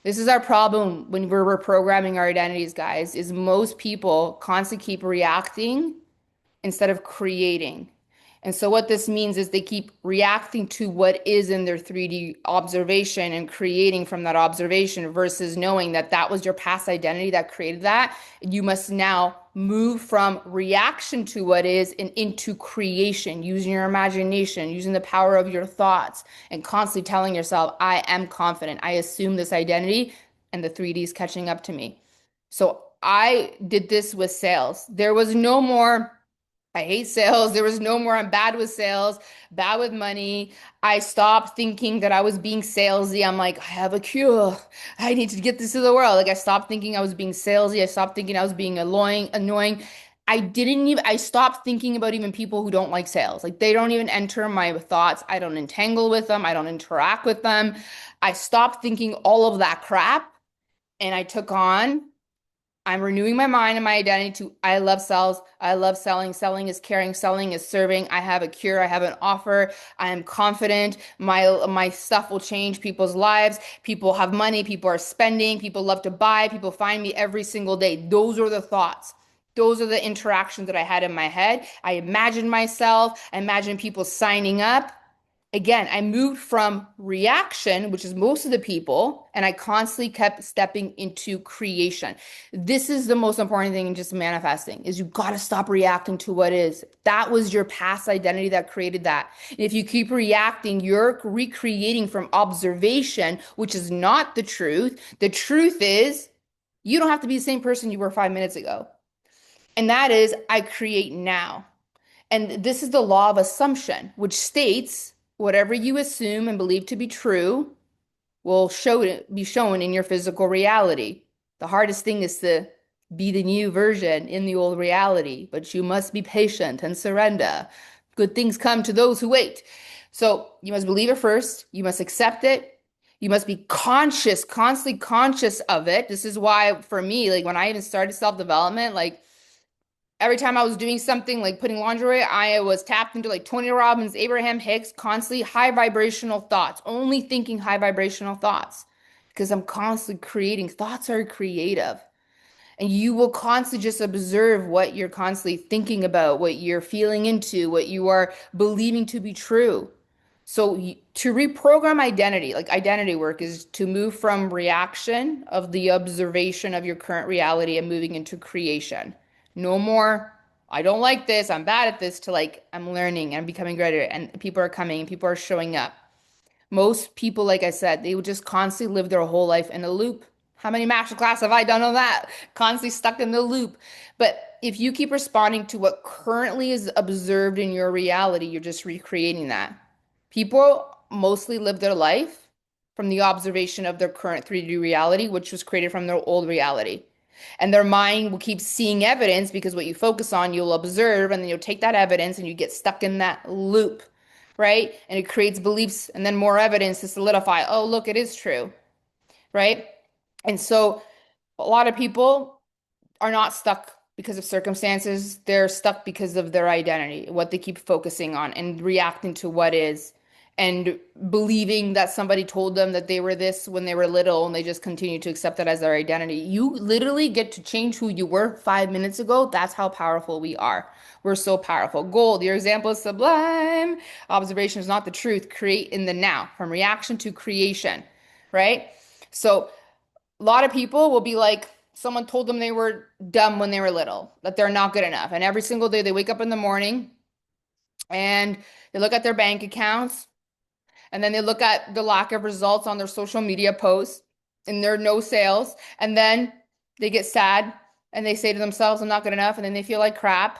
This is our problem when we're reprogramming our identities, guys, is most people constantly keep reacting instead of creating. And so what this means is they keep reacting to what is in their 3D observation and creating from that observation versus knowing that that was your past identity that created that. You must now move from reaction to what is and into creation, using your imagination, using the power of your thoughts, and constantly telling yourself, I am confident. I assume this identity, and the 3D is catching up to me. So I did this with sales. There was no more I hate sales. There was no more, I'm bad with sales, bad with money. I stopped thinking that I was being salesy. I'm like, I have a cure. I need to get this to the world. Like I stopped thinking I was being salesy. I stopped thinking I was being annoying. I stopped thinking about even people who don't like sales. Like they don't even enter my thoughts. I don't entangle with them. I don't interact with them. I stopped thinking all of that crap, and I took on I'm renewing my mind and my identity to I love sales. I love selling. Selling is caring. Selling is serving. I have a cure. I have an offer. I am confident. My stuff will change people's lives. People have money. People are spending. People love to buy. People find me every single day. Those are the thoughts. Those are the interactions that I had in my head. I imagined myself. I imagined people signing up. Again, I moved from reaction, which is most of the people, and I constantly kept stepping into creation. This is the most important thing in just manifesting is you got to stop reacting to what is. That was your past identity that created that. And if you keep reacting, you're recreating from observation, which is not the truth. The truth is you don't have to be the same person you were 5 minutes ago. And that is I create now. And this is the law of assumption, which states Whatever you assume and believe to be true will be shown in your physical reality. The hardest thing is to be the new version in the old reality, but you must be patient and surrender. Good things come to those who wait. So you must believe it first. You must accept it. You must be conscious, constantly conscious of it. This is why, for me, like when I even started self-development, like every time I was doing something like putting lingerie, I was tapped into like Tony Robbins, Abraham Hicks, constantly high vibrational thoughts, only thinking high vibrational thoughts because I'm constantly creating. Thoughts are creative. And you will constantly just observe what you're constantly thinking about, what you're feeling into, what you are believing to be true. So to reprogram identity, like identity work, is to move from reaction of the observation of your current reality and moving into creation. No more, I don't like this, I'm bad at this, to like, I'm learning, I'm becoming greater, and people are coming, people are showing up. Most people, like I said, they would just constantly live their whole life in a loop. How many masterclass have I done on that? Constantly stuck in the loop. But if you keep responding to what currently is observed in your reality, you're just recreating that. People mostly live their life from the observation of their current 3D reality, which was created from their old reality. And their mind will keep seeing evidence because what you focus on, you'll observe, and then you'll take that evidence and you get stuck in that loop, right? And it creates beliefs and then more evidence to solidify, oh, look, it is true, right? And so a lot of people are not stuck because of circumstances. They're stuck because of their identity, what they keep focusing on and reacting to what is, and believing that somebody told them that they were this when they were little and they just continue to accept that as their identity. You literally get to change who you were 5 minutes ago. That's how powerful we are. We're so powerful. Gold, your example is sublime. Observation is not the truth. Create in the now, from reaction to creation, right? So a lot of people will be like, someone told them they were dumb when they were little, that they're not good enough. And every single day they wake up in the morning and they look at their bank accounts and then they look at the lack of results on their social media posts and there are no sales. And then they get sad and they say to themselves, I'm not good enough. And then they feel like crap.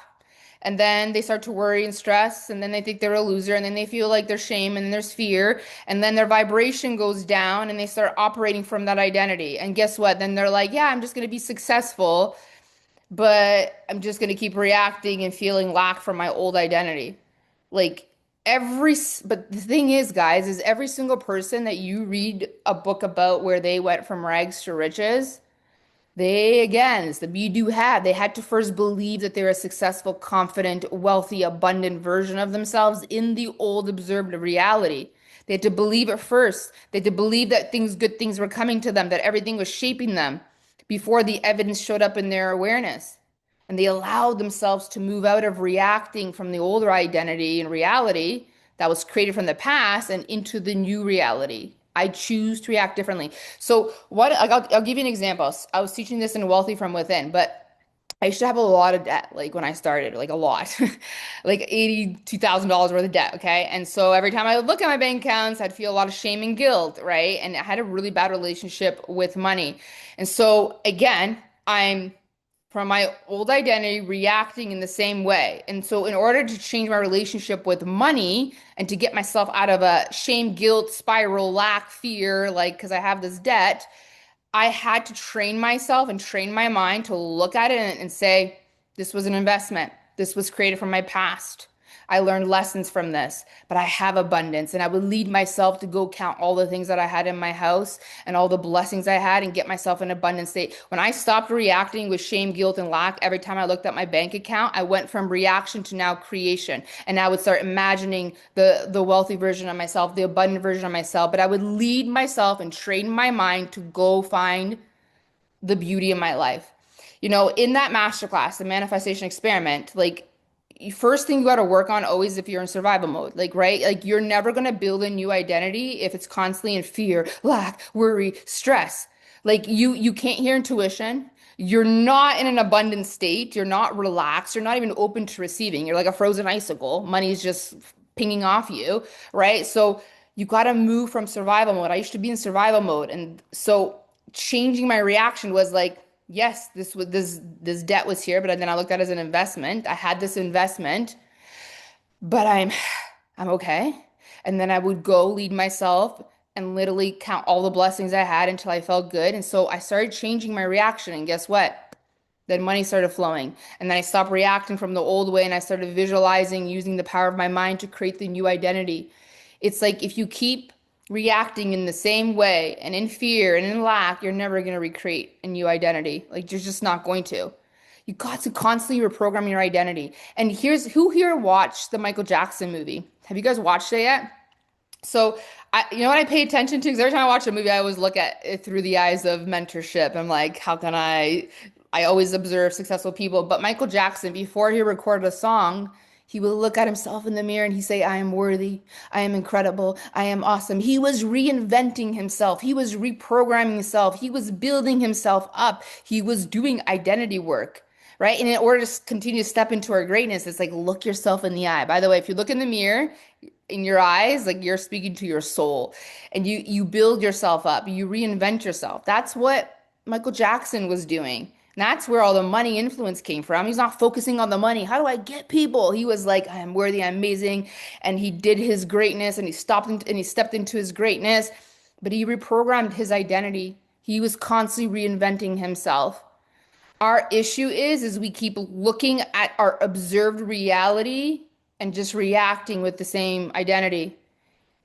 And then they start to worry and stress. And then they think they're a loser. And then they feel like there's shame and there's fear. And then their vibration goes down and they start operating from that identity. And guess what? Then they're like, yeah, I'm just going to be successful, but I'm just going to keep reacting and feeling lack from my old identity. Like but the thing is, guys, is every single person that you read a book about where they went from rags to riches, they, again, it's the be do have. They had to first believe that they're a successful, confident, wealthy, abundant version of themselves in the old observed reality. They had to believe it first. They had to believe that good things were coming to them, that everything was shaping them before the evidence showed up in their awareness. And they allowed themselves to move out of reacting from the older identity and reality that was created from the past and into the new reality. I choose to react differently. So I'll give you an example. I was teaching this in Wealthy from Within, but I used to have a lot of debt, like when I started, like a lot, like $82,000 worth of debt. Okay. And so every time I would look at my bank accounts, I'd feel a lot of shame and guilt, right? And I had a really bad relationship with money. And so again, I'm from my old identity reacting in the same way. And so, in order to change my relationship with money and to get myself out of a shame, guilt spiral, lack, fear, like because I have this debt, I had to train myself and train my mind to look at it and say, this was an investment. This was created from my past. I learned lessons from this, but I have abundance. And I would lead myself to go count all the things that I had in my house and all the blessings I had and get myself in an abundant state. When I stopped reacting with shame, guilt, and lack, every time I looked at my bank account, I went from reaction to now creation. And I would start imagining the wealthy version of myself, the abundant version of myself. But I would lead myself and train my mind to go find the beauty in my life. In that masterclass, the manifestation experiment, like first thing you got to work on always if you're in survival mode, like, right? Like you're never going to build a new identity if it's constantly in fear, lack, worry, stress. Like you can't hear intuition. You're not in an abundant state. You're not relaxed. You're not even open to receiving. You're like a frozen icicle. Money's just pinging off you, right? So you got to move from survival mode. I used to be in survival mode. And so changing my reaction was like, yes, this debt was here, but then I looked at it as an investment. I had this investment, but I'm okay. And then I would go lead myself and literally count all the blessings I had until I felt good. And so I started changing my reaction. And guess what? Then money started flowing. And then I stopped reacting from the old way and I started visualizing using the power of my mind to create the new identity. It's like if you keep reacting in the same way and in fear and in lack, you're never going to recreate a new identity. Like you're just not going to. You got to constantly reprogram your identity. And here's who here watched the Michael Jackson movie? Have you guys watched it yet? So you know what I pay attention to? Because every time I watch a movie, I always look at it through the eyes of mentorship. I'm like, how can I always observe successful people. But Michael Jackson, before he recorded a song, he would look at himself in the mirror and he'd say, I am worthy. I am incredible. I am awesome. He was reinventing himself. He was reprogramming himself. He was building himself up. He was doing identity work. Right. And in order to continue to step into our greatness, it's like look yourself in the eye. By the way, if you look in the mirror, in your eyes, like you're speaking to your soul and you build yourself up, you reinvent yourself. That's what Michael Jackson was doing. And that's where all the money influence came from. He's not focusing on the money. How do I get people? He was like, I am worthy, I'm amazing. And he did his greatness and he stepped into his greatness, but he reprogrammed his identity. He was constantly reinventing himself. Our issue is we keep looking at our observed reality and just reacting with the same identity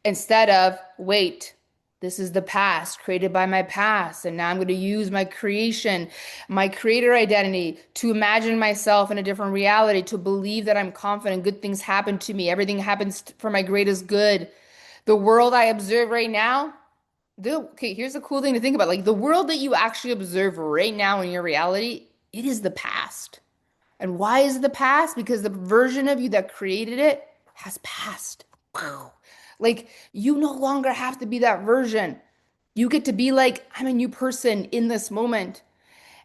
instead of, wait, this is the past created by my past. And now I'm going to use my creation, my creator identity to imagine myself in a different reality, to believe that I'm confident, good things happen to me, everything happens for my greatest good. The world I observe right now, okay, here's the cool thing to think about. Like the world that you actually observe right now in your reality, it is the past. And why is it the past? Because the version of you that created it has passed. Wow. Like you no longer have to be that version. You get to be like, I'm a new person in this moment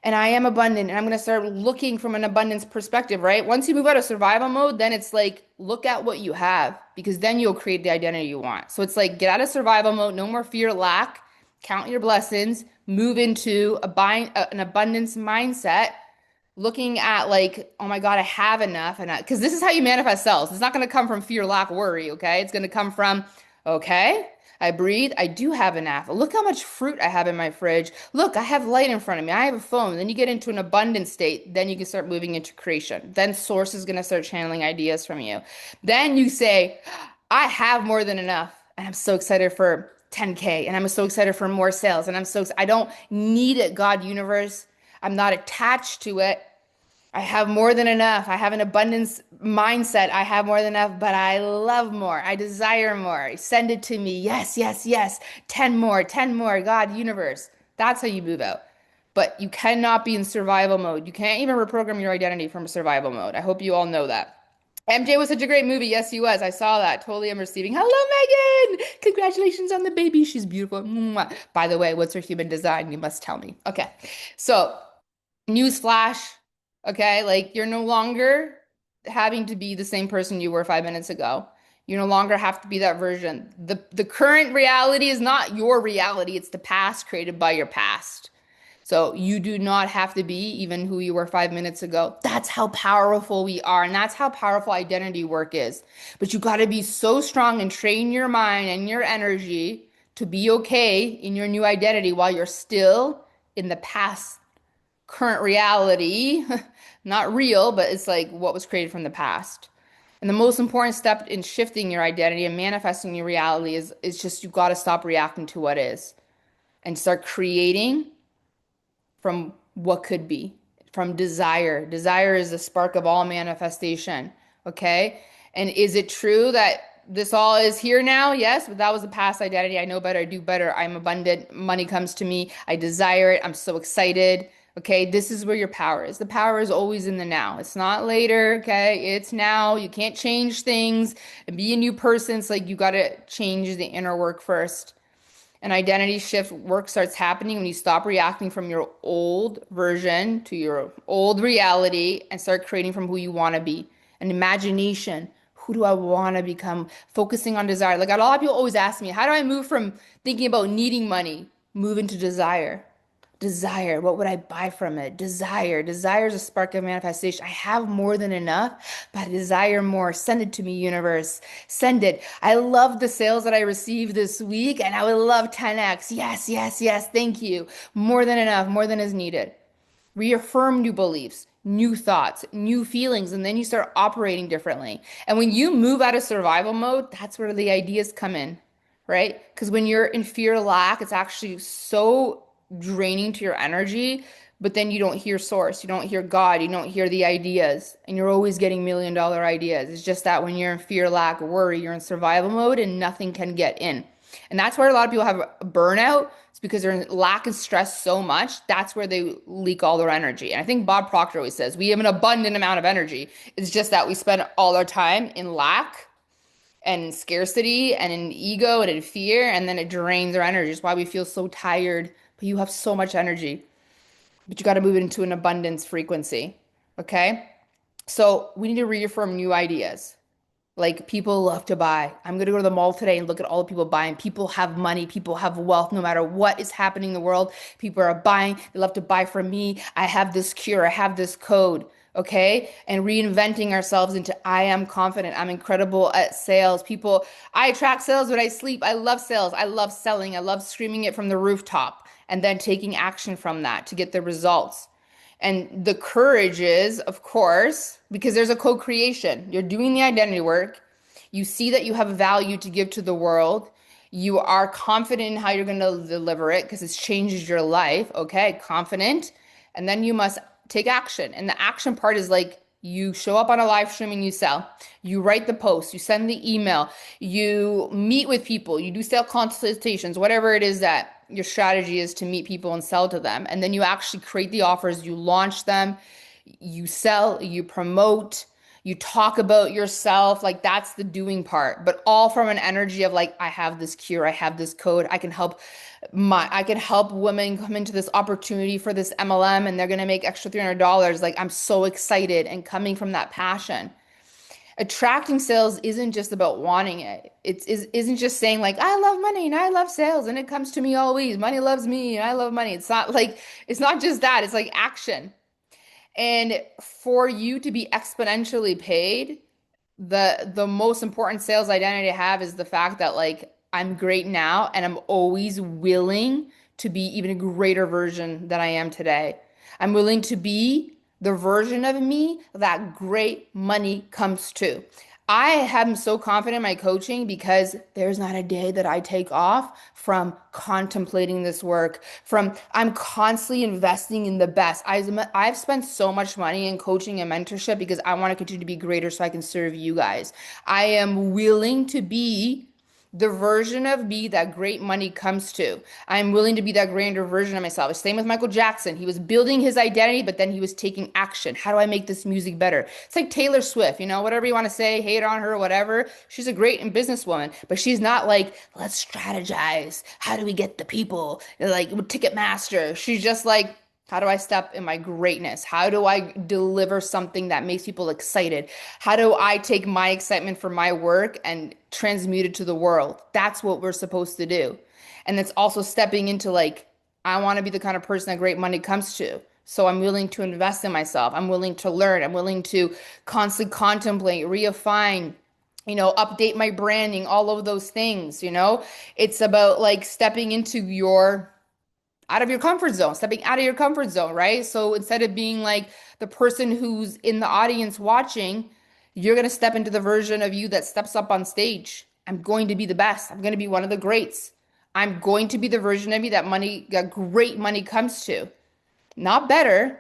and I am abundant and I'm going to start looking from an abundance perspective, right? Once you move out of survival mode, then it's like, look at what you have because then you'll create the identity you want. So it's like, get out of survival mode, no more fear, lack, count your blessings, move into an abundance mindset looking at like, oh my God, I have enough. And because this is how you manifest sales. It's not going to come from fear, lack, worry. Okay. It's going to come from, okay, I breathe. I do have enough. Look how much fruit I have in my fridge. Look, I have light in front of me. I have a phone. Then you get into an abundant state. Then you can start moving into creation. Then source is going to start channeling ideas from you. Then you say, I have more than enough. And I'm so excited for 10K. And I'm so excited for more sales. And I don't need it, God, universe. I'm not attached to it. I have more than enough. I have an abundance mindset. I have more than enough, but I love more. I desire more. Send it to me. Yes, yes, yes. 10 more, 10 more. God, universe. That's how you move out. But you cannot be in survival mode. You can't even reprogram your identity from survival mode. I hope you all know that. MJ was such a great movie. Yes, he was. I saw that. Totally am receiving. Hello, Megan. Congratulations on the baby. She's beautiful. Mwah. By the way, what's her human design? You must tell me. Okay. So, newsflash. Okay. Like you're no longer having to be the same person you were 5 minutes ago. You no longer have to be that version. The current reality is not your reality. It's the past created by your past. So you do not have to be even who you were 5 minutes ago. That's how powerful we are. And that's how powerful identity work is. But you got to be so strong and train your mind and your energy to be okay in your new identity while you're still in the past current reality. Not real, but it's like what was created from the past. And the most important step in shifting your identity and manifesting your reality is just you got to stop reacting to what is and start creating from what could be, from desire. Desire is the spark of all manifestation. Okay. And is it true that this all is here now? Yes, but that was the past identity. I know better, I do better. I'm abundant. Money comes to me. I desire it. I'm so excited. Okay, this is where your power is. The power is always in the now. It's not later, okay? It's now. You can't change things and be a new person. It's like you got to change the inner work first. An identity shift work starts happening when you stop reacting from your old version to your old reality and start creating from who you want to be. An imagination. Who do I want to become? Focusing on desire. Like a lot of people always ask me, how do I move from thinking about needing money, move into desire? Desire. What would I buy from it? Desire. Desire is a spark of manifestation. I have more than enough, but I desire more. Send it to me, universe. Send it. I love the sales that I received this week, and I would love 10x. Yes, yes, yes. Thank you. More than enough, more than is needed. Reaffirm new beliefs, new thoughts, new feelings, and then you start operating differently. And when you move out of survival mode, that's where the ideas come in, right? Because when you're in fear, lack, it's actually so draining to your energy, but then you don't hear source, you don't hear God, you don't hear the ideas, and you're always getting $1 million ideas. It's just that when you're in fear, lack, worry, you're in survival mode and nothing can get in. And that's where a lot of people have burnout. It's because they're in lack and stress so much. That's where they leak all their energy. And I think Bob Proctor always says we have an abundant amount of energy. It's just that we spend all our time in lack and in scarcity and in ego and in fear, and then it drains our energy. It's why we feel so tired. But you have so much energy, but you got to move it into an abundance frequency. Okay. So we need to reaffirm new ideas. Like people love to buy. I'm going to go to the mall today and look at all the people buying. People have money. People have wealth. No matter what is happening in the world, people are buying. They love to buy from me. I have this cure. I have this code. Okay. And reinventing ourselves into I am confident. I'm incredible at sales. People, I attract sales when I sleep. I love sales. I love selling. I love screaming it from the rooftop and then taking action from that to get the results. And the courage is, of course, because there's a co-creation. You're doing the identity work. You see that you have value to give to the world. You are confident in how you're going to deliver it because it's changes your life. Okay, confident. And then you must take action. And the action part is like you show up on a live stream and you sell. You write the post, you send the email, you meet with people, you do sale consultations, whatever it is that your strategy is to meet people and sell to them. And then you actually create the offers, you launch them, you sell, you promote, you talk about yourself. Like that's the doing part, but all from an energy of like, I have this cure, I have this code, I can help women come into this opportunity for this MLM and they're going to make extra $300. Like I'm so excited and coming from that passion. Attracting sales isn't just about wanting it. Isn't just saying like, I love money and I love sales and it comes to me always. Money loves me and I love money. It's not just that. It's like action. And for you to be exponentially paid, the most important sales identity I have is the fact that like I'm great now and I'm always willing to be even a greater version than I am today. I'm willing to be the version of me that great money comes to. I am so confident in my coaching because there's not a day that I take off from contemplating this work, from I'm constantly investing in the best. I've spent so much money in coaching and mentorship because I want to continue to be greater so I can serve you guys. I am willing to be the version of me that great money comes to. I'm willing to be that grander version of myself. Same with Michael Jackson. He was building his identity, but then he was taking action. How do I make this music better? It's like Taylor Swift, whatever you want to say, hate on her, whatever. She's a great businesswoman, but she's not like, let's strategize. How do we get the people? Like Ticketmaster. She's just like, how do I step in my greatness? How do I deliver something that makes people excited? How do I take my excitement for my work and transmute it to the world? That's what we're supposed to do. And it's also stepping into like, I want to be the kind of person that great money comes to. So I'm willing to invest in myself. I'm willing to learn. I'm willing to constantly contemplate, refine, update my branding, all of those things. It's about like stepping into your out of your comfort zone, stepping out of your comfort zone, right? So instead of being like the person who's in the audience watching, you're going to step into the version of you that steps up on stage. I'm going to be the best. I'm going to be one of the greats. I'm going to be the version of me that great money comes to. Not better,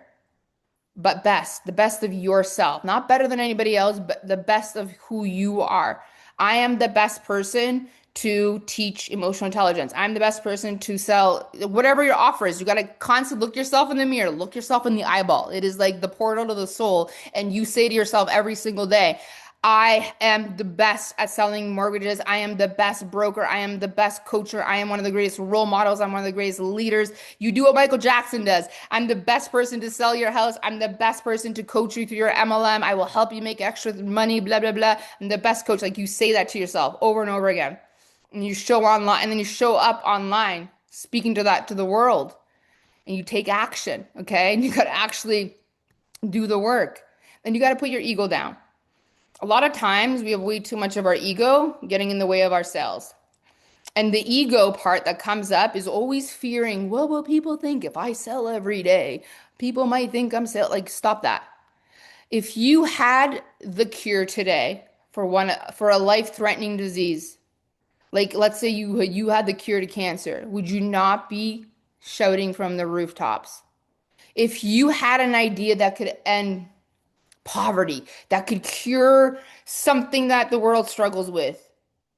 but best, the best of yourself. Not better than anybody else, but the best of who you are. I am the best person to teach emotional intelligence. I'm the best person to sell whatever your offer is. You got to constantly look yourself in the mirror, look yourself in the eyeball. It is like the portal to the soul. And you say to yourself every single day, I am the best at selling mortgages. I am the best broker. I am the best coacher. I am one of the greatest role models. I'm one of the greatest leaders. You do what Michael Jackson does. I'm the best person to sell your house. I'm the best person to coach you through your MLM. I will help you make extra money, blah, blah, blah. I'm the best coach. Like you say that to yourself over and over again. And you show online and then you show up online speaking to that to the world. and you take action, okay? And you got to actually do the work. And you got to put your ego down. A lot of times we have way too much of our ego getting in the way of our sales. And the ego part that comes up is always fearing, what will people think if I sell every day? People might think I'm sell like stop that. If you had the cure today for a life-threatening disease, like let's say you had the cure to cancer, would you not be shouting from the rooftops? If you had an idea that could end poverty, that could cure something that the world struggles with,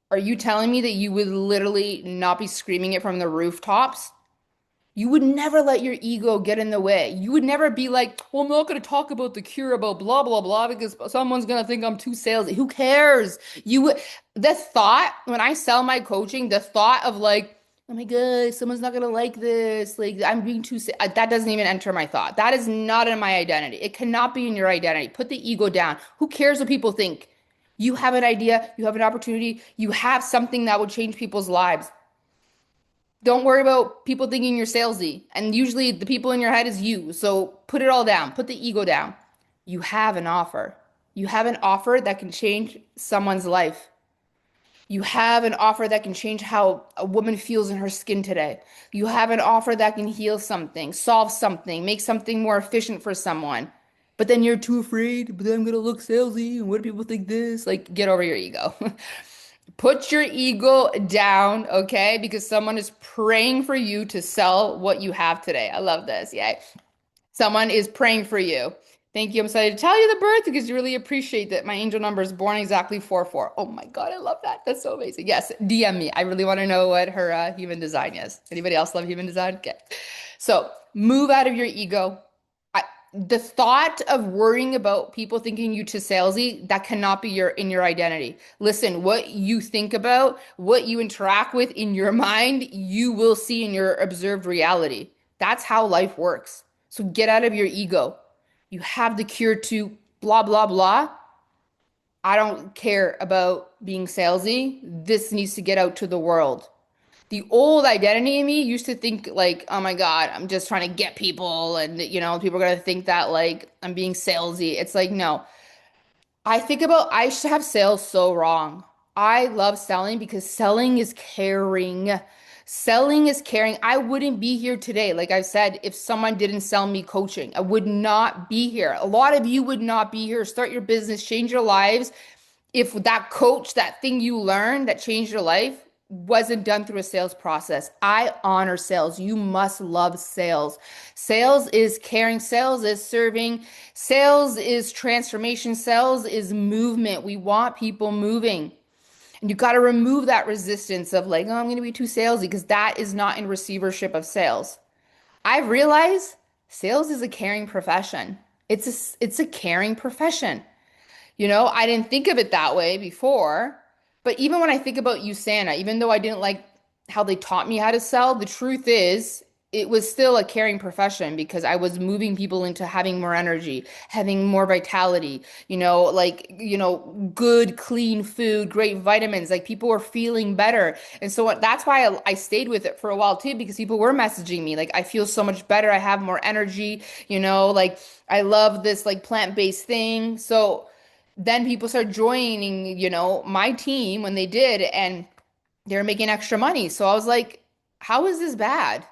are you telling me that you would literally not be screaming it from the rooftops? You would never let your ego get in the way. You would never be like, well, I'm not going to talk about the cure about blah, blah, blah, because someone's going to think I'm too salesy. Who cares? You would, the thought, when I sell my coaching, the thought of like, oh my God, someone's not going to like this. Like, I'm being too, that doesn't even enter my thought. That is not in my identity. It cannot be in your identity. Put the ego down. Who cares what people think? You have an idea, you have an opportunity, you have something that will change people's lives. Don't worry about people thinking you're salesy. And usually the people in your head is you. So put it all down. Put the ego down. You have an offer. You have an offer that can change someone's life. You have an offer that can change how a woman feels in her skin today. You have an offer that can heal something, solve something, make something more efficient for someone. But then you're too afraid, but then I'm gonna look salesy, and what do people think this? Like, get over your ego. Put your ego down, okay? Because someone is praying for you to sell what you have today. I love this. Yeah. Someone is praying for you. Thank you. I'm excited to tell you the birth because you really appreciate that. My angel number is born exactly 4/4. Oh my God, I love that. That's so amazing. Yes, DM me. I really want to know what her human design is. Anybody else love human design? Okay. So move out of your ego. The thought of worrying about people thinking you too salesy, that cannot be in your identity. Listen, what you think about, what you interact with in your mind, you will see in your observed reality. That's how life works. So get out of your ego. You have the cure to blah, blah, blah. I don't care about being salesy. This needs to get out to the world. The old identity in me used to think like, oh my God, I'm just trying to get people and people are gonna think that like I'm being salesy. It's like, no. I used to have sales so wrong. I love selling because selling is caring. Selling is caring. I wouldn't be here today, like I said, if someone didn't sell me coaching. I would not be here. A lot of you would not be here. Start your business, change your lives if that coach, that thing you learned that changed your life wasn't done through a sales process. I honor sales. You must love sales. Sales is caring. Sales is serving. Sales is transformation. Sales is movement. We want people moving. And you got to remove that resistance of like, oh, I'm going to be too salesy because that is not in receivership of sales. I've realized sales is a caring profession. It's a caring profession. I didn't think of it that way before. But even when I think about USANA, even though I didn't like how they taught me how to sell, the truth is it was still a caring profession because I was moving people into having more energy, having more vitality, good, clean food, great vitamins. Like people were feeling better. And so that's why I stayed with it for a while too, because people were messaging me like, I feel so much better. I have more energy, like I love this like plant-based thing. So then people start joining, my team when they did, and they're making extra money. So I was like, how is this bad?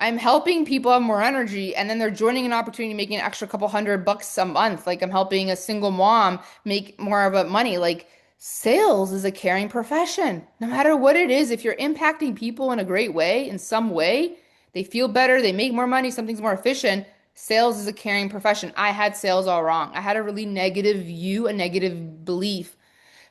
I'm helping people have more energy, and then they're joining an opportunity making an extra couple $100 a month. Like I'm helping a single mom make more of a money. Like sales is a caring profession. No matter what it is, if you're impacting people in a great way, in some way, they feel better, they make more money, something's more efficient. Sales is a caring profession. I had sales all wrong. I had a really negative view, a negative belief.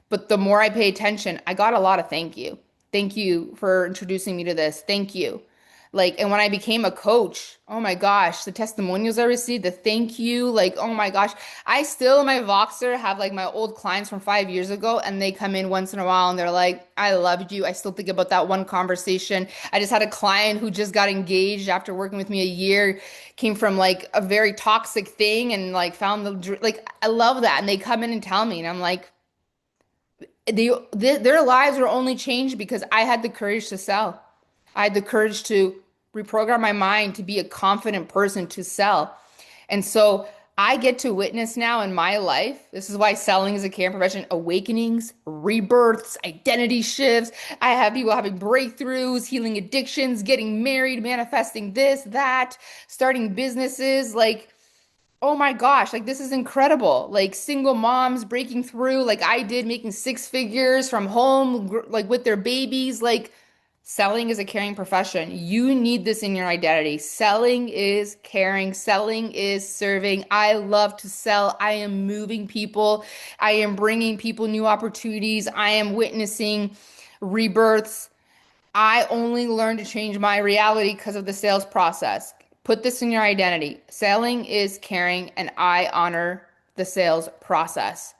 But the more I pay attention, I got a lot of thank you. Thank you for introducing me to this. Thank you. Like, and when I became a coach, oh my gosh, the testimonials I received, the thank you, like, oh my gosh. I still in my Voxer have like my old clients from 5 years ago, and they come in once in a while and they're like, I loved you. I still think about that one conversation. I just had a client who just got engaged after working with me a year, came from like a very toxic thing and like found like, I love that. And they come in and tell me, and I'm like, their lives were only changed because I had the courage to sell. I had the courage to reprogram my mind to be a confident person to sell. And so I get to witness now in my life. This is why selling is a career profession. Awakenings, rebirths, identity shifts. I have people having breakthroughs, healing addictions, getting married, manifesting this, that, starting businesses. Like, oh my gosh, like this is incredible. Like single moms breaking through, like I did, making six figures from home, like with their babies. Like selling is a caring profession. You need this in your identity. Selling is caring, selling is serving. I love to sell. I am moving people, I am bringing people new opportunities, I am witnessing rebirths. I only learned to change my reality because of the sales process. Put this in your identity. Selling is caring, and I honor the sales process.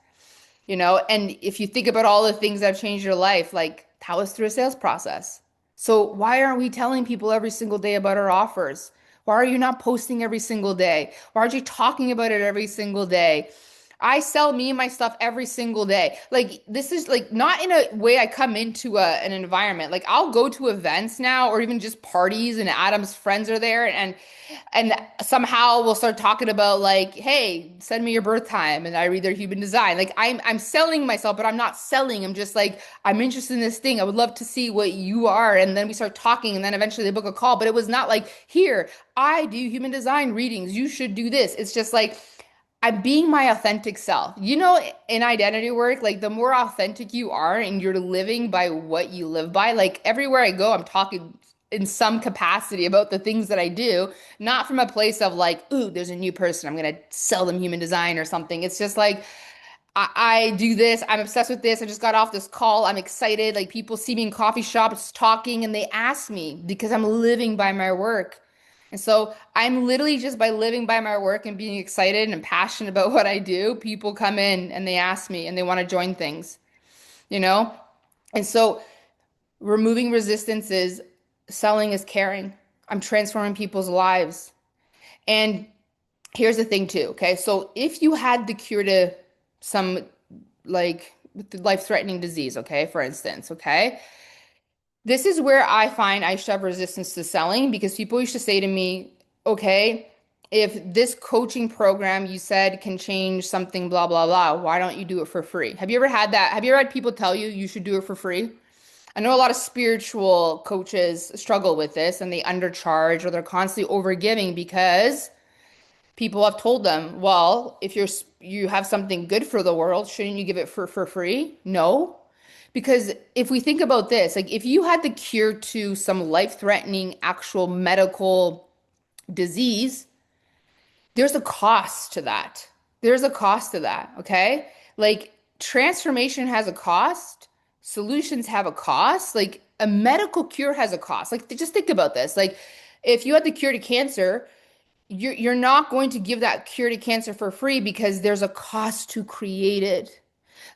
And if you think about all the things that have changed your life, like that was through a sales process. So why aren't we telling people every single day about our offers? Why are you not posting every single day? Why aren't you talking about it every single day? I sell me and my stuff every single day. Like this is like not in a way I come into an environment. Like I'll go to events now or even just parties and Adam's friends are there and somehow we'll start talking about like, hey, send me your birth time and I read their human design. Like I'm selling myself, but I'm not selling. I'm just like, I'm interested in this thing. I would love to see what you are. And then we start talking and then eventually they book a call. But it was not like, here, I do human design readings. You should do this. It's just like I'm being my authentic self. In identity work, like the more authentic you are and you're living by what you live by, like everywhere I go, I'm talking in some capacity about the things that I do, not from a place of like, ooh, there's a new person. I'm gonna sell them human design or something. It's just like I do this. I'm obsessed with this. I just got off this call. I'm excited. Like people see me in coffee shops talking and they ask me because I'm living by my work. And so I'm literally just by living by my work and being excited and passionate about what I do, people come in and they ask me and they want to join things, you know? And so removing resistance is selling is caring. I'm transforming people's lives. And here's the thing too, okay? So if you had the cure to some like life-threatening disease, okay, for instance, okay? This is where I find I used to have resistance to selling because people used to say to me, okay, if this coaching program you said can change something, blah, blah, blah, why don't you do it for free? Have you ever had that? Have you ever had people tell you you should do it for free? I know a lot of spiritual coaches struggle with this and they undercharge or they're constantly overgiving because people have told them, well, if you have something good for the world, shouldn't you give it for free? No. Because if we think about this, like if you had the cure to some life-threatening actual medical disease, there's a cost to that. There's a cost to that, okay? Like transformation has a cost, solutions have a cost, like a medical cure has a cost. Like just think about this. Like if you had the cure to cancer, you're not going to give that cure to cancer for free because there's a cost to create it.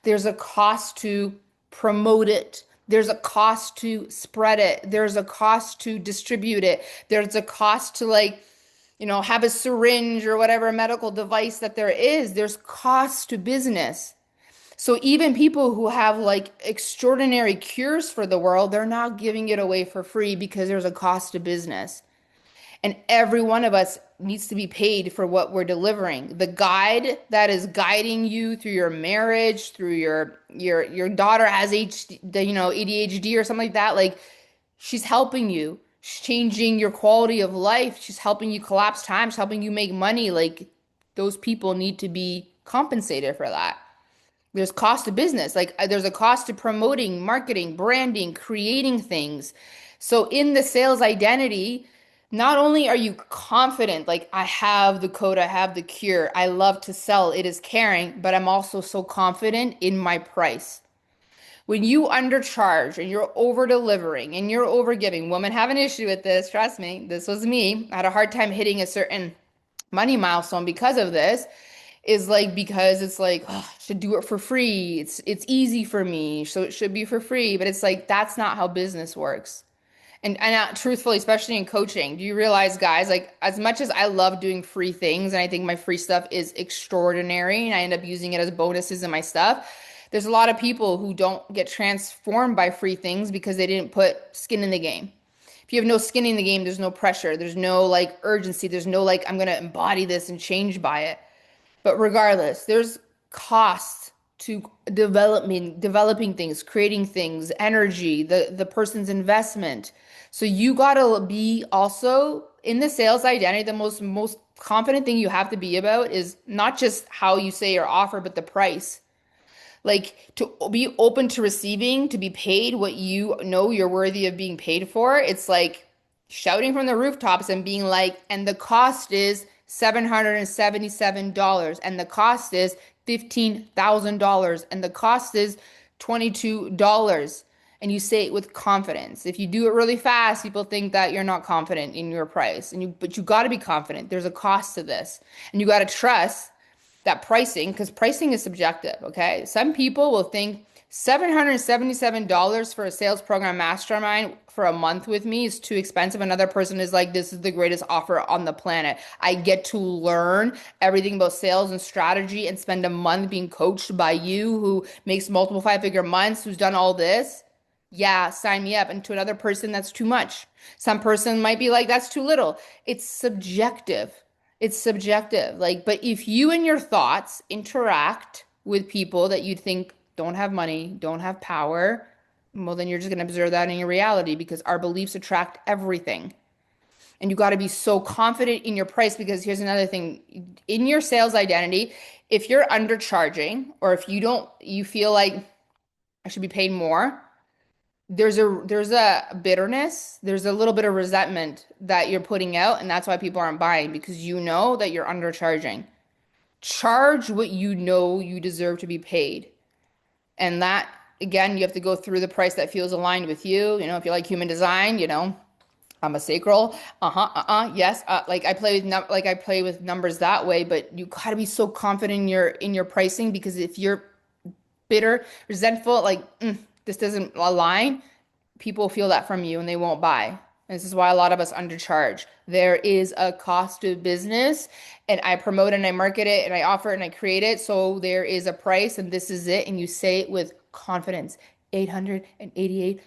There's a cost to promote it. There's a cost to spread it. There's a cost to distribute it. There's a cost to have a syringe or whatever medical device that there is. There's cost to business. So even people who have like extraordinary cures for the world, they're not giving it away for free because there's a cost to business. And every one of us needs to be paid for what we're delivering. The guide that is guiding you through your marriage, through your daughter has ADHD or something like that, like she's helping you. She's changing your quality of life. She's helping you collapse time. She's helping you make money. Like those people need to be compensated for that. There's cost to business. Like there's a cost to promoting, marketing, branding, creating things. So in the sales identity, not only are you confident, like I have the code, I have the cure, I love to sell, it is caring, but I'm also so confident in my price. When you undercharge and you're over delivering and you're over giving, women have an issue with this, trust me, this was me. I had a hard time hitting a certain money milestone because of this. Is like because it's like, oh, I should do it for free. It's easy for me, so it should be for free. But it's like that's not how business works. And truthfully, especially in coaching, do you realize, guys, like as much as I love doing free things and I think my free stuff is extraordinary and I end up using it as bonuses in my stuff, there's a lot of people who don't get transformed by free things because they didn't put skin in the game. If you have no skin in the game, there's no pressure, there's no like urgency, there's no like, I'm gonna embody this and change by it. But regardless, there's cost to developing things, creating things, energy, the person's investment. So you gotta be also in the sales identity, the most confident thing you have to be about is not just how you say your offer, but the price. Like to be open to receiving, to be paid what you know you're worthy of being paid for. It's like shouting from the rooftops and being like, and the cost is $777, and the cost is $15,000, and the cost is $22. And you say it with confidence. If you do it really fast, people think that you're not confident in your price. But you got to be confident. There's a cost to this. And you got to trust that pricing, because pricing is subjective, okay? Some people will think $777 for a sales program mastermind for a month with me is too expensive. Another person is like, this is the greatest offer on the planet. I get to learn everything about sales and strategy and spend a month being coached by you who makes multiple five-figure months, who's done all this. Yeah, sign me up. And to another person, that's too much. Some person might be like, that's too little. It's subjective. It's subjective. Like, but if you and your thoughts interact with people that you think don't have money, don't have power, well, then you're just going to observe that in your reality because our beliefs attract everything. And you got to be so confident in your price because here's another thing in your sales identity, if you're undercharging or if you feel like I should be paid more, there's a bitterness, there's a little bit of resentment that you're putting out, and that's why people aren't buying because you know that you're undercharging. Charge what you know you deserve to be paid. And that again, you have to go through the price that feels aligned with you. You know, if you like human design, I'm a sacral. Yes. Like I play with numbers that way, but you gotta be so confident in your pricing because if you're bitter, resentful, like this doesn't align, people feel that from you and they won't buy. And this is why a lot of us undercharge. There is a cost to business, and I promote and I market it and I offer it and I create it. So there is a price, and this is it. And you say it with confidence. $888.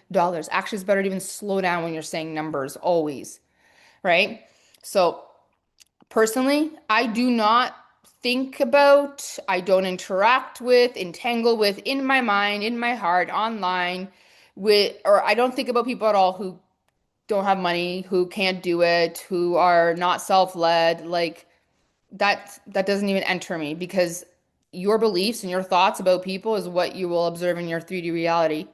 Actually, it's better to even slow down when you're saying numbers always, right? So personally, I do not think about, I don't interact with, entangle with in my mind, in my heart, online or I don't think about people at all who don't have money, who can't do it, who are not self-led. Like that doesn't even enter me because your beliefs and your thoughts about people is what you will observe in your 3D reality.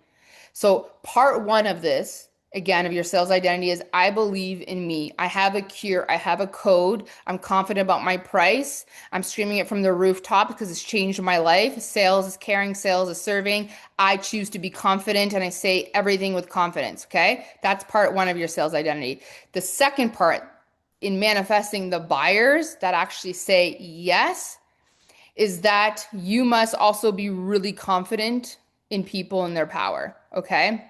So, part one of this, again, of your sales identity is I believe in me. I have a cure. I have a code. I'm confident about my price. I'm screaming it from the rooftop because it's changed my life. Sales is caring, sales is serving. I choose to be confident and I say everything with confidence. Okay. That's part one of your sales identity. The second part in manifesting the buyers that actually say yes is that you must also be really confident in people and their power. Okay.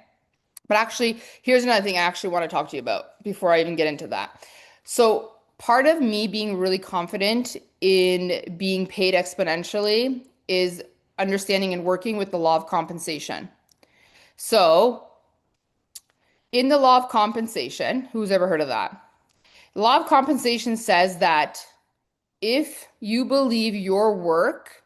But actually, here's another thing I actually want to talk to you about before I even get into that. So, part of me being really confident in being paid exponentially is understanding and working with the law of compensation. So, in the law of compensation, who's ever heard of that? The law of compensation says that if you believe your work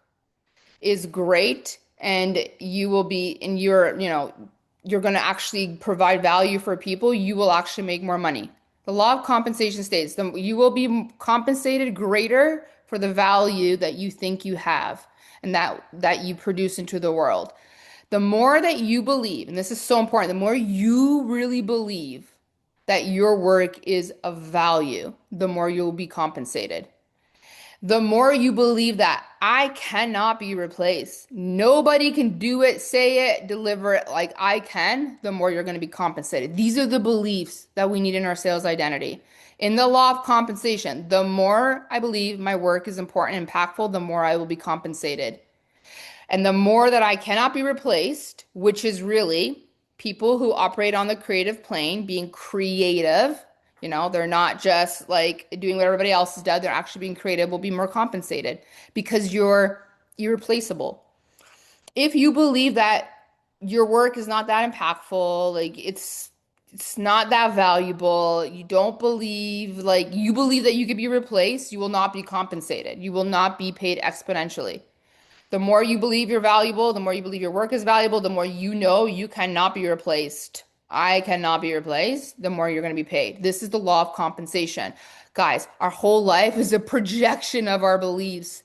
is great and you will be and you're going to actually provide value for people, you will actually make more money. The law of compensation states that you will be compensated greater for the value that you think you have and that you produce into the world. The more that you believe, and this is so important, the more you really believe that your work is of value, the more you'll be compensated. The more you believe that I cannot be replaced, nobody can do it, say it, deliver it like I can, the more you're going to be compensated. These are the beliefs that we need in our sales identity. In the law of compensation, the more I believe my work is important and impactful, the more I will be compensated. And the more that I cannot be replaced, which is really people who operate on the creative plane, being creative, they're not just like doing what everybody else has done. They're actually being creative, will be more compensated because you're irreplaceable. If you believe that your work is not that impactful, like It's not that valuable. You don't believe, like, you believe that you could be replaced. You will not be compensated. You will not be paid exponentially. The more you believe you're valuable, the more you believe your work is valuable, the more you know you cannot be replaced. I cannot be replaced, the more you're going to be paid. This is the law of compensation. Guys, our whole life is a projection of our beliefs.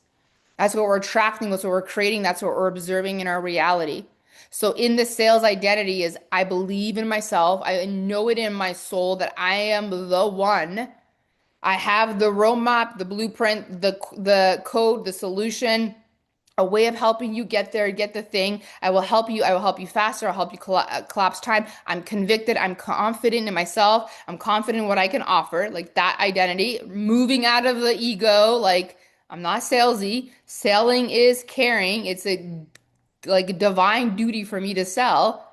That's what we're attracting, that's what we're creating, that's what we're observing in our reality. So in the sales identity is I believe in myself. I know it in my soul that I am the one. I have the roadmap, the blueprint, the code, the solution, a way of helping you get there, get the thing. I will help you. I will help you faster. I'll help you collapse time. I'm convicted. I'm confident in myself. I'm confident in what I can offer. Like that identity, moving out of the ego. Like I'm not salesy. Selling is caring. It's a like a divine duty for me to sell,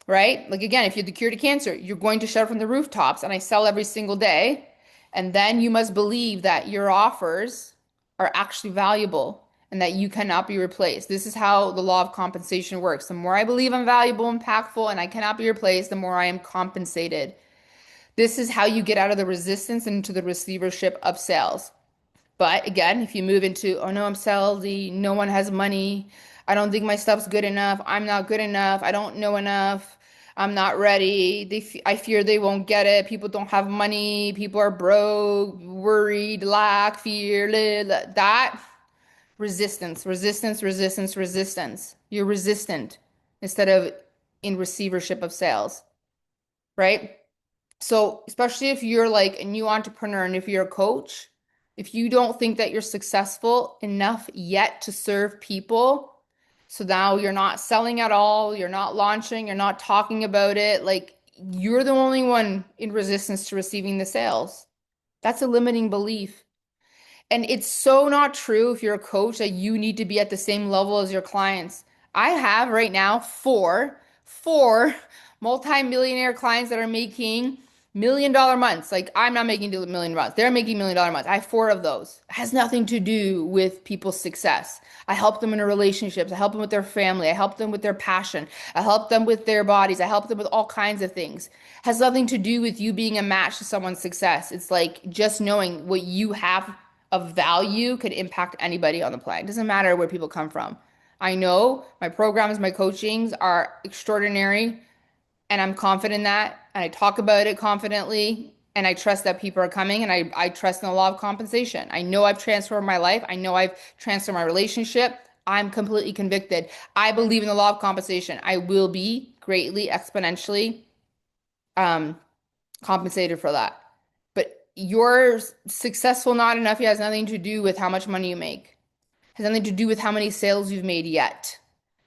right? Like again, if you have the cure to cancer, you're going to shout from the rooftops, and I sell every single day. And then you must believe that your offers are actually valuable and that you cannot be replaced. This is how the law of compensation works. The more I believe I'm valuable, impactful, and I cannot be replaced, the more I am compensated. This is how you get out of the resistance and into the receivership of sales. But again, if you move into, oh no, I'm salesy, no one has money, I don't think my stuff's good enough, I'm not good enough, I don't know enough, I'm not ready, I fear they won't get it, people don't have money, people are broke, worried, lack, fear, that resistance, resistance, resistance, resistance. You're resistant instead of in receivership of sales, right? So, especially if you're like a new entrepreneur and if you're a coach, if you don't think that you're successful enough yet to serve people, so now you're not selling at all, you're not launching, you're not talking about it, like you're the only one in resistance to receiving the sales. That's a limiting belief. And it's so not true if you're a coach that you need to be at the same level as your clients. I have right now four multi-millionaire clients that are making $1 million months. Like I'm not making $1 million months. They're making $1 million months. I have four of those. It has nothing to do with people's success. I help them in their relationships. I help them with their family. I help them with their passion. I help them with their bodies. I help them with all kinds of things. It has nothing to do with you being a match to someone's success. It's like just knowing what you have of value could impact anybody on the planet. It doesn't matter where people come from. I know my programs, my coachings are extraordinary, and I'm confident in that. And I talk about it confidently. And I trust that people are coming, and I trust in the law of compensation. I know I've transformed my life. I know I've transformed my relationship. I'm completely convicted. I believe in the law of compensation. I will be greatly, exponentially um, compensated for that. But you're successful not enough yet has nothing to do with how much money you make. It has nothing to do with how many sales you've made yet.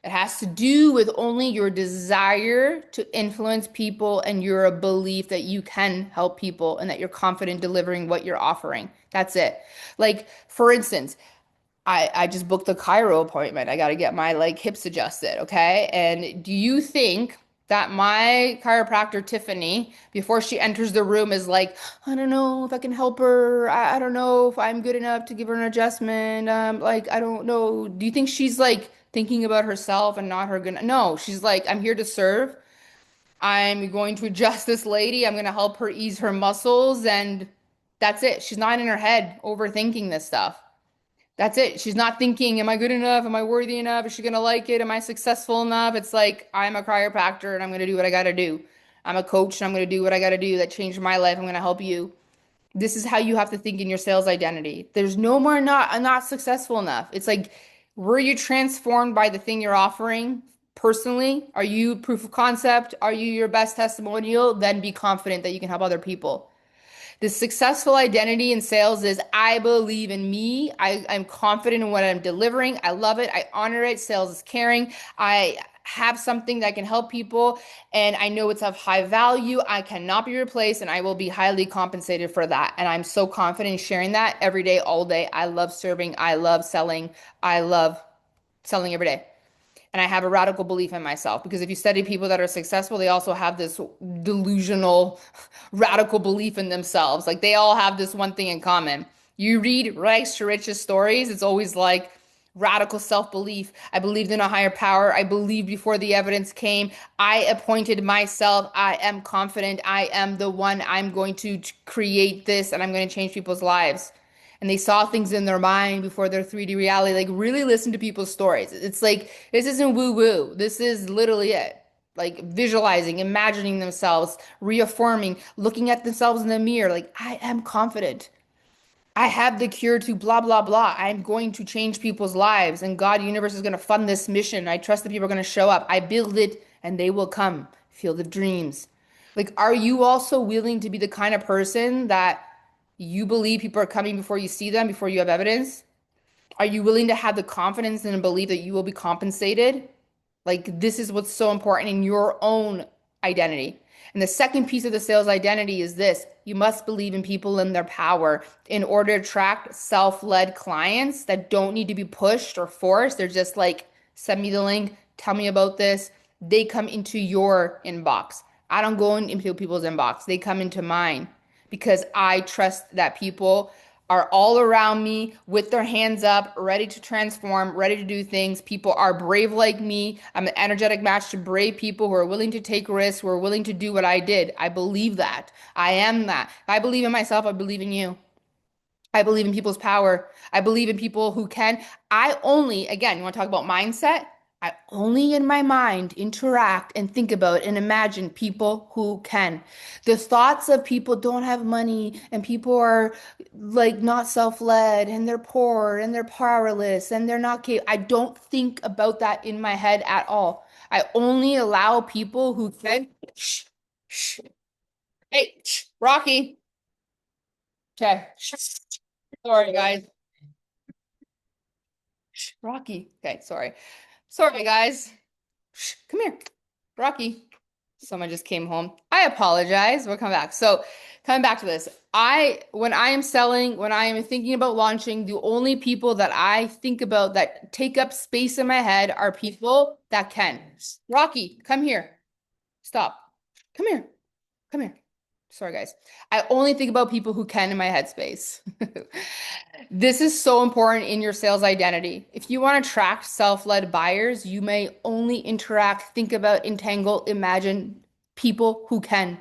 It has to do with only your desire to influence people and your belief that you can help people and that you're confident delivering what you're offering. That's it. Like, for instance, I just booked a Cairo appointment. I got to get my like hips adjusted, okay? And do you think that my chiropractor Tiffany, before she enters the room, is like, I don't know if I can help her. I don't know if I'm good enough to give her an adjustment. Like I don't know. Do you think she's like thinking about herself and not her gonna? No, she's like, I'm here to serve. I'm going to adjust this lady. I'm gonna help her ease her muscles, and that's it. She's not in her head overthinking this stuff. That's it. She's not thinking, am I good enough? Am I worthy enough? Is she gonna like it? Am I successful enough? It's like, I'm a chiropractor and I'm gonna do what I gotta do. I'm a coach and I'm gonna do what I gotta do that changed my life. I'm gonna help you. This is how you have to think in your sales identity. There's no more not I'm not successful enough. It's like, were you transformed by the thing you're offering personally? Are you proof of concept? Are you your best testimonial? Then be confident that you can help other people. The successful identity in sales is I believe in me. I'm confident in what I'm delivering. I love it. I honor it. Sales is caring. I have something that can help people and I know it's of high value. I cannot be replaced and I will be highly compensated for that. And I'm so confident in sharing that every day, all day. I love serving. I love selling. I love selling every day. And I have a radical belief in myself because if you study people that are successful, they also have this delusional, radical belief in themselves. Like they all have this one thing in common. You read rags to riches stories, it's always like Radical self-belief. I believed in a higher power. I believed before the evidence came. I appointed myself. I am confident. I am the one. I'm going to create this and I'm going to change people's lives. And they saw things in their mind before their 3D reality. Like, really listen to people's stories. It's like, this isn't woo-woo. This is literally it. Like visualizing, imagining themselves, reaffirming, looking at themselves in the mirror. Like, I am confident. I have the cure to blah, blah, blah. I'm going to change people's lives, and God, universe is going to fund this mission. I trust that people are going to show up. I build it, and they will come. Field of dreams. Like, are you also willing to be the kind of person that you believe people are coming before you see them, before you have evidence? Are you willing to have the confidence and belief that you will be compensated? Like, this is what's so important in your own identity. And the second piece of the sales identity is this: you must believe in people and their power in order to attract self-led clients that don't need to be pushed or forced. They're just like, send me the link, tell me about this. They come into your inbox. I don't go into people's inbox, they come into mine because I trust that people are all around me with their hands up, ready to transform, ready to do things. People are brave like me. I'm an energetic match to brave people who are willing to take risks, who are willing to do what I did. I believe that. I am that. If I believe in myself, I believe in you. I believe in people's power. I believe in people who can. I only, again, you want to talk about mindset? I only in my mind interact and think about and imagine people who can. The thoughts of people don't have money and people are like not self-led and they're poor and they're powerless and they're not capable. I don't think about that in my head at all. I only allow people who can. Shh, shh. Hey, shh, Rocky. Okay. Sorry, guys. Shh, Rocky. Okay, sorry. Sorry, guys. Shh, come here. Rocky. Someone just came home. I apologize. We'll come back. So, coming back to this, when I am selling, when I am thinking about launching, the only people that I think about that take up space in my head are people that can. Rocky, come here. Stop. Come here. Come here. Sorry, guys. I only think about people who can in my headspace. This is so important in your sales identity. If you want to attract self-led buyers, you may only interact, think about, entangle, imagine people who can.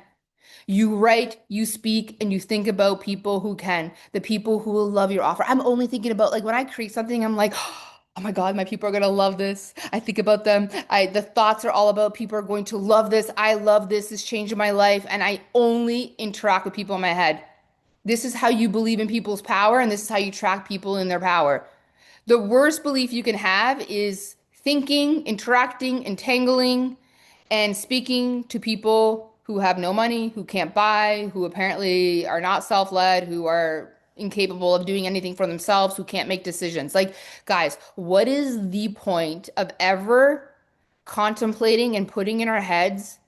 You write, you speak, and you think about people who can, the people who will love your offer. I'm only thinking about like when I create something, I'm like, oh my God, my people are gonna love this. I think about them. The thoughts are all about people are going to love this. I love this. This changed my life. And I only interact with people in my head. This is how you believe in people's power, and this is how you track people in their power. The worst belief you can have is thinking, interacting, entangling, and speaking to people who have no money, who can't buy, who apparently are not self-led, who are incapable of doing anything for themselves, who can't make decisions. Like, guys, what is the point of ever contemplating and putting in our heads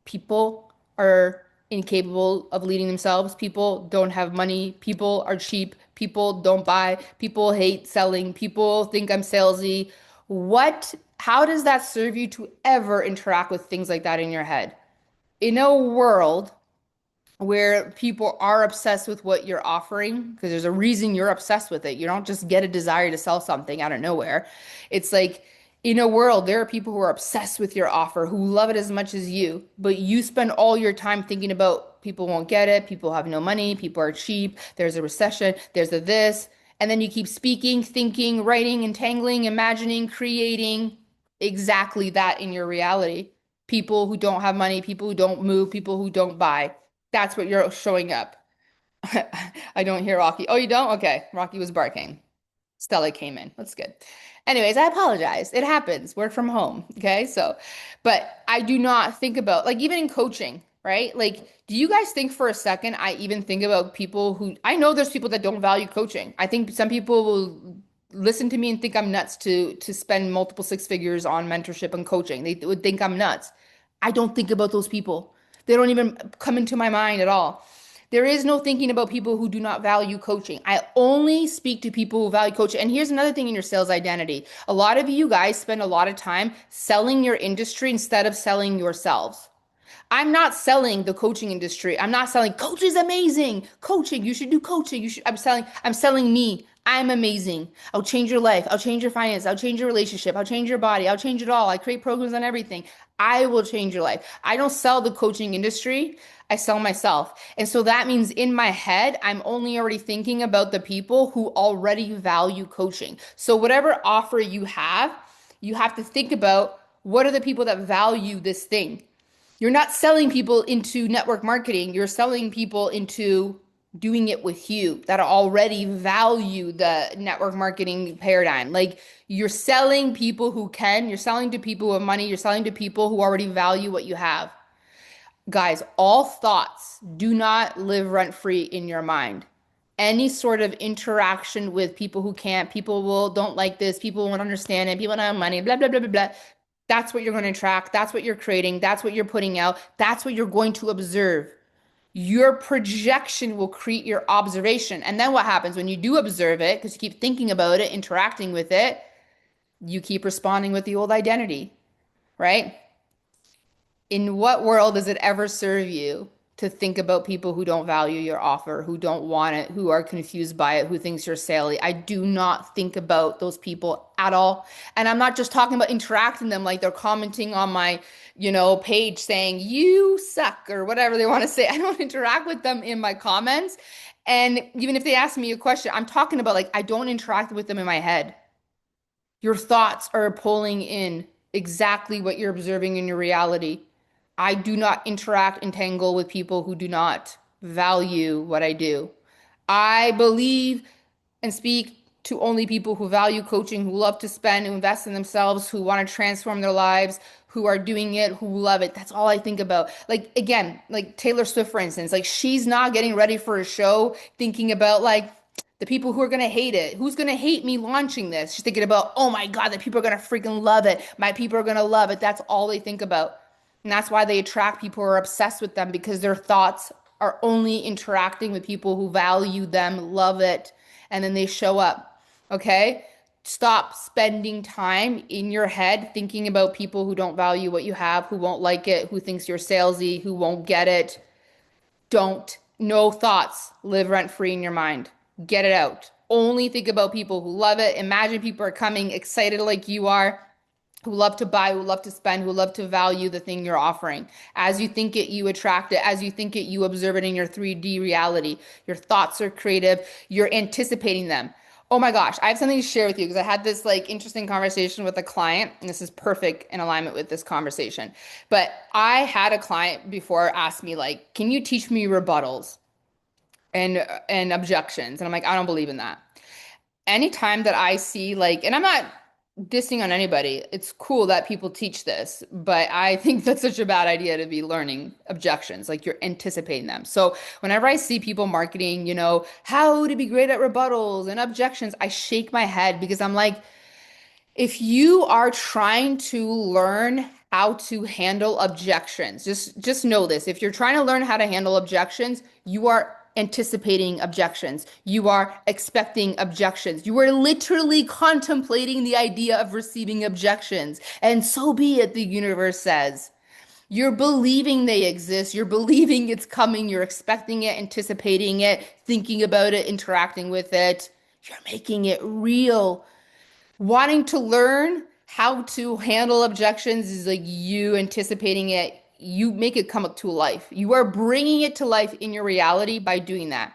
people are incapable of leading themselves. People don't have money. People are cheap. People don't buy. People hate selling. People think I'm salesy. How does that serve you to ever interact with things like that in your head? In a world where people are obsessed with what you're offering, because there's a reason you're obsessed with it. You don't just get a desire to sell something out of nowhere. It's like in a world, there are people who are obsessed with your offer, who love it as much as you, but you spend all your time thinking about people won't get it, people have no money, people are cheap, there's a recession, there's a this, and then you keep speaking, thinking, writing, entangling, imagining, creating exactly that in your reality. People who don't have money, people who don't move, people who don't buy. That's what you're showing up. I don't hear Rocky. Oh, you don't? Okay. Rocky was barking. Stella came in. That's good. Anyways, I apologize. It happens. Work from home. Okay. So, but I do not think about, like, even in coaching, right? Like, do you guys think for a second I even think about people who, I know there's people that don't value coaching. I think some people will listen to me and think I'm nuts to spend multiple six figures on mentorship and coaching. They would think I'm nuts. I don't think about those people. They don't even come into my mind at all. There is no thinking about people who do not value coaching. I only speak to people who value coaching. And here's another thing in your sales identity. A lot of you guys spend a lot of time selling your industry instead of selling yourselves. I'm not selling the coaching industry. I'm not selling coach is amazing. Coaching, you should do coaching. I'm selling me. I'm amazing. I'll change your life. I'll change your finance. I'll change your relationship. I'll change your body. I'll change it all. I create programs on everything. I will change your life. I don't sell the coaching industry. I sell myself. And so that means in my head, I'm only already thinking about the people who already value coaching. So whatever offer you have to think about what are the people that value this thing. You're not selling people into network marketing. You're selling people into doing it with you that already value the network marketing paradigm. Like you're selling people who can, you're selling to people who have money, you're selling to people who already value what you have. Guys, all thoughts do not live rent free in your mind. Any sort of interaction with people who can't, people will don't like this, people won't understand it, people don't have money, blah, blah, blah, blah, blah. That's what you're going to attract. That's what you're creating. That's what you're putting out. That's what you're going to observe. Your projection will create your observation. And then what happens when you do observe it, because you keep thinking about it, interacting with it, you keep responding with the old identity, right? In what world does it ever serve you to think about people who don't value your offer, who don't want it, who are confused by it, who thinks you're saley? I do not think about those people at all. And I'm not just talking about interacting them like they're commenting on my, page saying you suck or whatever they want to say. I don't interact with them in my comments. And even if they ask me a question, I'm talking about like I don't interact with them in my head. Your thoughts are pulling in exactly what you're observing in your reality. I do not interact, entangle with people who do not value what I do. I believe and speak to only people who value coaching, who love to spend, who invest in themselves, who want to transform their lives, who are doing it, who love it. That's all I think about. Like, again, like Taylor Swift, for instance, like she's not getting ready for a show thinking about like, the people who are going to hate it. Who's going to hate me launching this? She's thinking about, oh my God, the people are going to freaking love it. My people are going to love it. That's all they think about. And that's why they attract people who are obsessed with them because their thoughts are only interacting with people who value them, love it, and then they show up. Okay? Stop spending time in your head thinking about people who don't value what you have, who won't like it, who thinks you're salesy, who won't get it. Don't. No thoughts live rent free in your mind. Get it out. Only think about people who love it. Imagine people are coming excited like you are, who love to buy, who love to spend, who love to value the thing you're offering. As you think it, you attract it. As you think it, you observe it in your 3D reality. Your thoughts are creative. You're anticipating them. Oh my gosh, I have something to share with you because I had this like interesting conversation with a client, and this is perfect in alignment with this conversation. But I had a client before ask me like, "Can you teach me rebuttals and objections?" And I'm like, "I don't believe in that." Anytime that I see like, and I'm not dissing on anybody, it's cool that people teach this, but I think that's such a bad idea to be learning objections. Like you're anticipating them. So whenever I see people marketing, how to be great at rebuttals and objections, I shake my head because I'm like, if you are trying to learn how to handle objections, just know this. If you're trying to learn how to handle objections, you are anticipating objections. You are expecting objections. You are literally contemplating the idea of receiving objections. And so be it, the universe says. You're believing they exist. You're believing it's coming. You're expecting it, anticipating it, thinking about it, interacting with it. You're making it real. Wanting to learn how to handle objections is like you anticipating it. You make it come up to life. You are bringing it to life in your reality by doing that.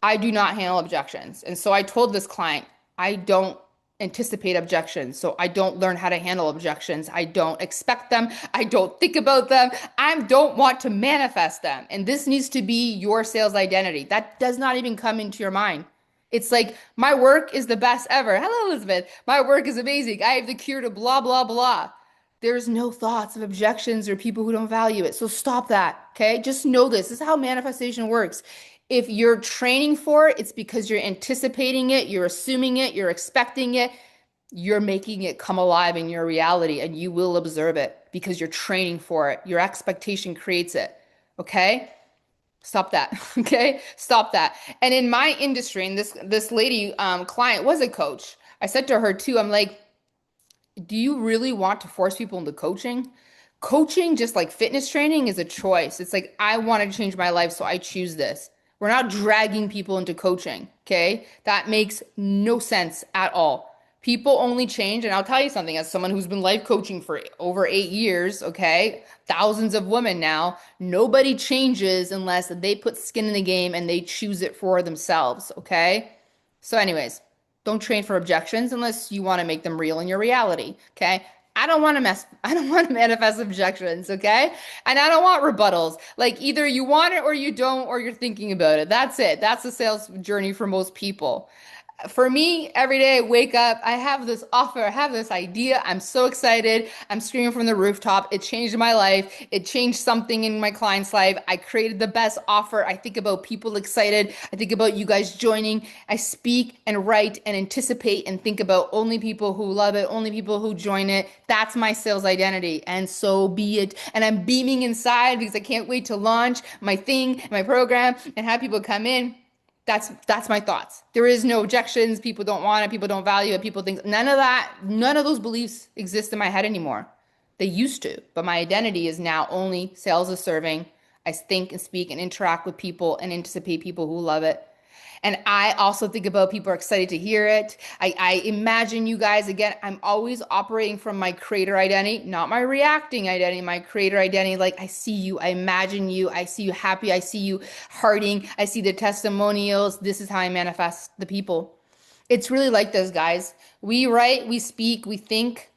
I do not handle objections. And so I told this client, I don't anticipate objections. So I don't learn how to handle objections. I don't expect them. I don't think about them. I don't want to manifest them. And this needs to be your sales identity. That does not even come into your mind. It's like, my work is the best ever. Hello, Elizabeth. My work is amazing. I have the cure to blah, blah, blah. There's no thoughts of objections or people who don't value it. So stop that. Okay. Just know this. This is how manifestation works. If you're training for it, it's because you're anticipating it, you're assuming it, you're expecting it, you're making it come alive in your reality, and you will observe it because you're training for it. Your expectation creates it. Okay? Stop that. Okay? Stop that. And in my industry, and this lady client was a coach. I said to her too, I'm like, do you really want to force people into coaching? Coaching, just like fitness training, is a choice. It's like, I want to change my life, so I choose this. We're not dragging people into coaching, okay? That makes no sense at all. People only change, and I'll tell you something, as someone who's been life coaching for over 8 years, okay? Thousands of women now, nobody changes unless they put skin in the game and they choose it for themselves, okay? So, anyways, don't train for objections unless you want to make them real in your reality, okay? I don't want to manifest objections, okay? And I don't want rebuttals. Like either you want it or you don't, or you're thinking about it. That's it. That's the sales journey for most people. For me, every day I wake up, I have this offer, I have this idea. I'm so excited. I'm screaming from the rooftop. It changed my life. It changed something in my client's life. I created the best offer. I think about people excited. I think about you guys joining. I speak and write and anticipate and think about only people who love it, only people who join it. That's my sales identity. And so be it. And I'm beaming inside because I can't wait to launch my thing, my program, and have people come in. That's my thoughts. There is no objections. People don't want it. People don't value it. People think none of that, none of those beliefs exist in my head anymore. They used to, but my identity is now only sales is serving. I think and speak and interact with people and anticipate people who love it. And I also think about people are excited to hear it. I imagine you guys, again, I'm always operating from my creator identity, not my reacting identity, my creator identity. Like I see you, I imagine you, I see you happy, I see you hearting, I see the testimonials. This is how I manifest the people. It's really like this, guys. We write, we speak, we think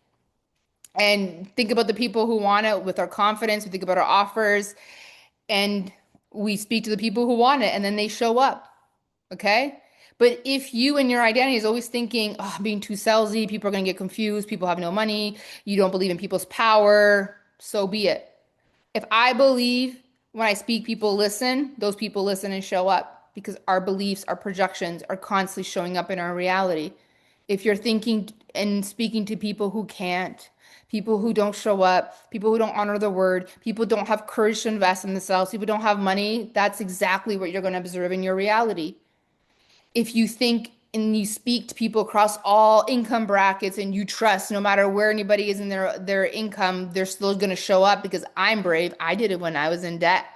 about the people who want it with our confidence. We think about our offers and we speak to the people who want it and then they show up. Okay. But if you and your identity is always thinking, oh, I'm being too salesy, people are going to get confused, people have no money, you don't believe in people's power, so be it. If I believe when I speak, people listen, those people listen and show up because our beliefs, our projections are constantly showing up in our reality. If you're thinking and speaking to people who can't, people who don't show up, people who don't honor the word, people who don't have courage to invest in themselves, people who don't have money, that's exactly what you're going to observe in your reality. If you think and you speak to people across all income brackets and you trust no matter where anybody is in their income, they're still going to show up because I'm brave. I did it when I was in debt.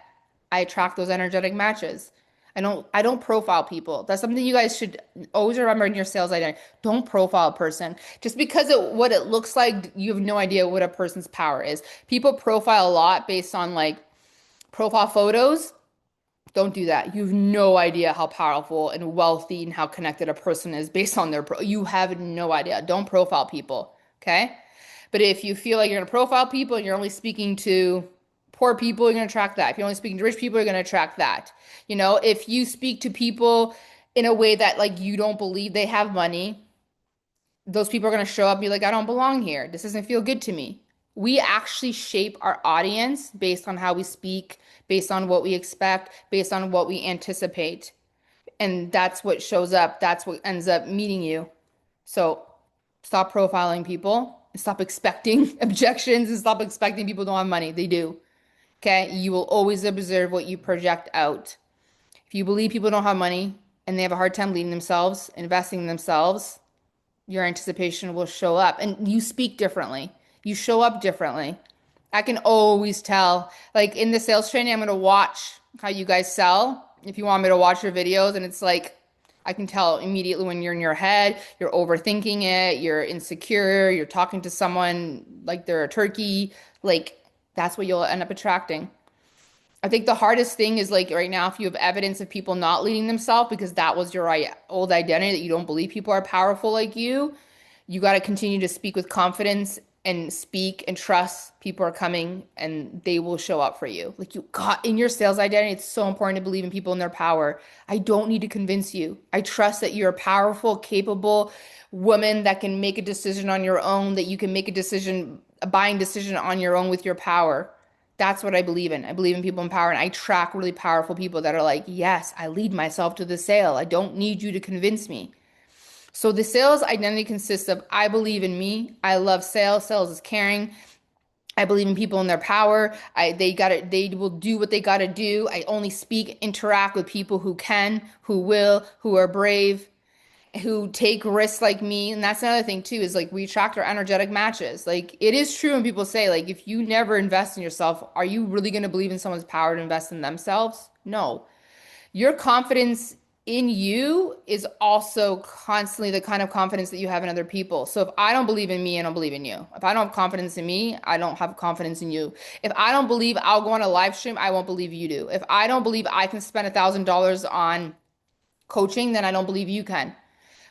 I attract those energetic matches. I don't profile people. That's something you guys should always remember in your sales identity. Don't profile a person. Just because what it looks like, you have no idea what a person's power is. People profile a lot based on like profile photos. Don't do that. You have no idea how powerful and wealthy and how connected a person is based on you have no idea. Don't profile people, okay? But if you feel like you're going to profile people and you're only speaking to poor people, you're going to attract that. If you're only speaking to rich people, you're going to attract that. You know, if you speak to people in a way that like you don't believe they have money, those people are going to show up and be like, I don't belong here. This doesn't feel good to me. We actually shape our audience based on how we speak, based on what we expect, based on what we anticipate. And that's what shows up. That's what ends up meeting you. So stop profiling people, stop expecting objections, and stop expecting people don't have money. They do. Okay. You will always observe what you project out. If you believe people don't have money and they have a hard time leading themselves, investing in themselves, your anticipation will show up and you speak differently. You show up differently. I can always tell. Like in the sales training, I'm going to watch how you guys sell. If you want me to watch your videos, and it's like, I can tell immediately when you're in your head, you're overthinking it, you're insecure, you're talking to someone like they're a turkey. Like that's what you'll end up attracting. I think the hardest thing is like right now, if you have evidence of people not leading themselves because that was your old identity that you don't believe people are powerful like you got to continue to speak with confidence and speak and trust people are coming and they will show up for you. Like you got in your sales identity, it's so important to believe in people and their power. I don't need to convince you. I trust that you're a powerful, capable woman that can make a decision on your own, that you can make a buying decision on your own with your power. That's what I believe in. I believe in people in power, and I track really powerful people that are like, yes, I lead myself to the sale. I don't need you to convince me. So the sales identity consists of I believe in me. I love sales. Sales is caring. I believe in people in their power. They will do what they got to do. I only speak, interact with people who can, who will, who are brave, who take risks like me. And that's another thing too, is like we attract our energetic matches. Like it is true when people say like if you never invest in yourself, are you really going to believe in someone's power to invest in themselves? No. Your confidence in you is also constantly the kind of confidence that you have in other people. So if I don't believe in me, I don't believe in you. If I don't have confidence in me, I don't have confidence in you. If I don't believe I'll go on a live stream, I won't believe you do. If I don't believe I can spend $1,000 on coaching, then I don't believe you can.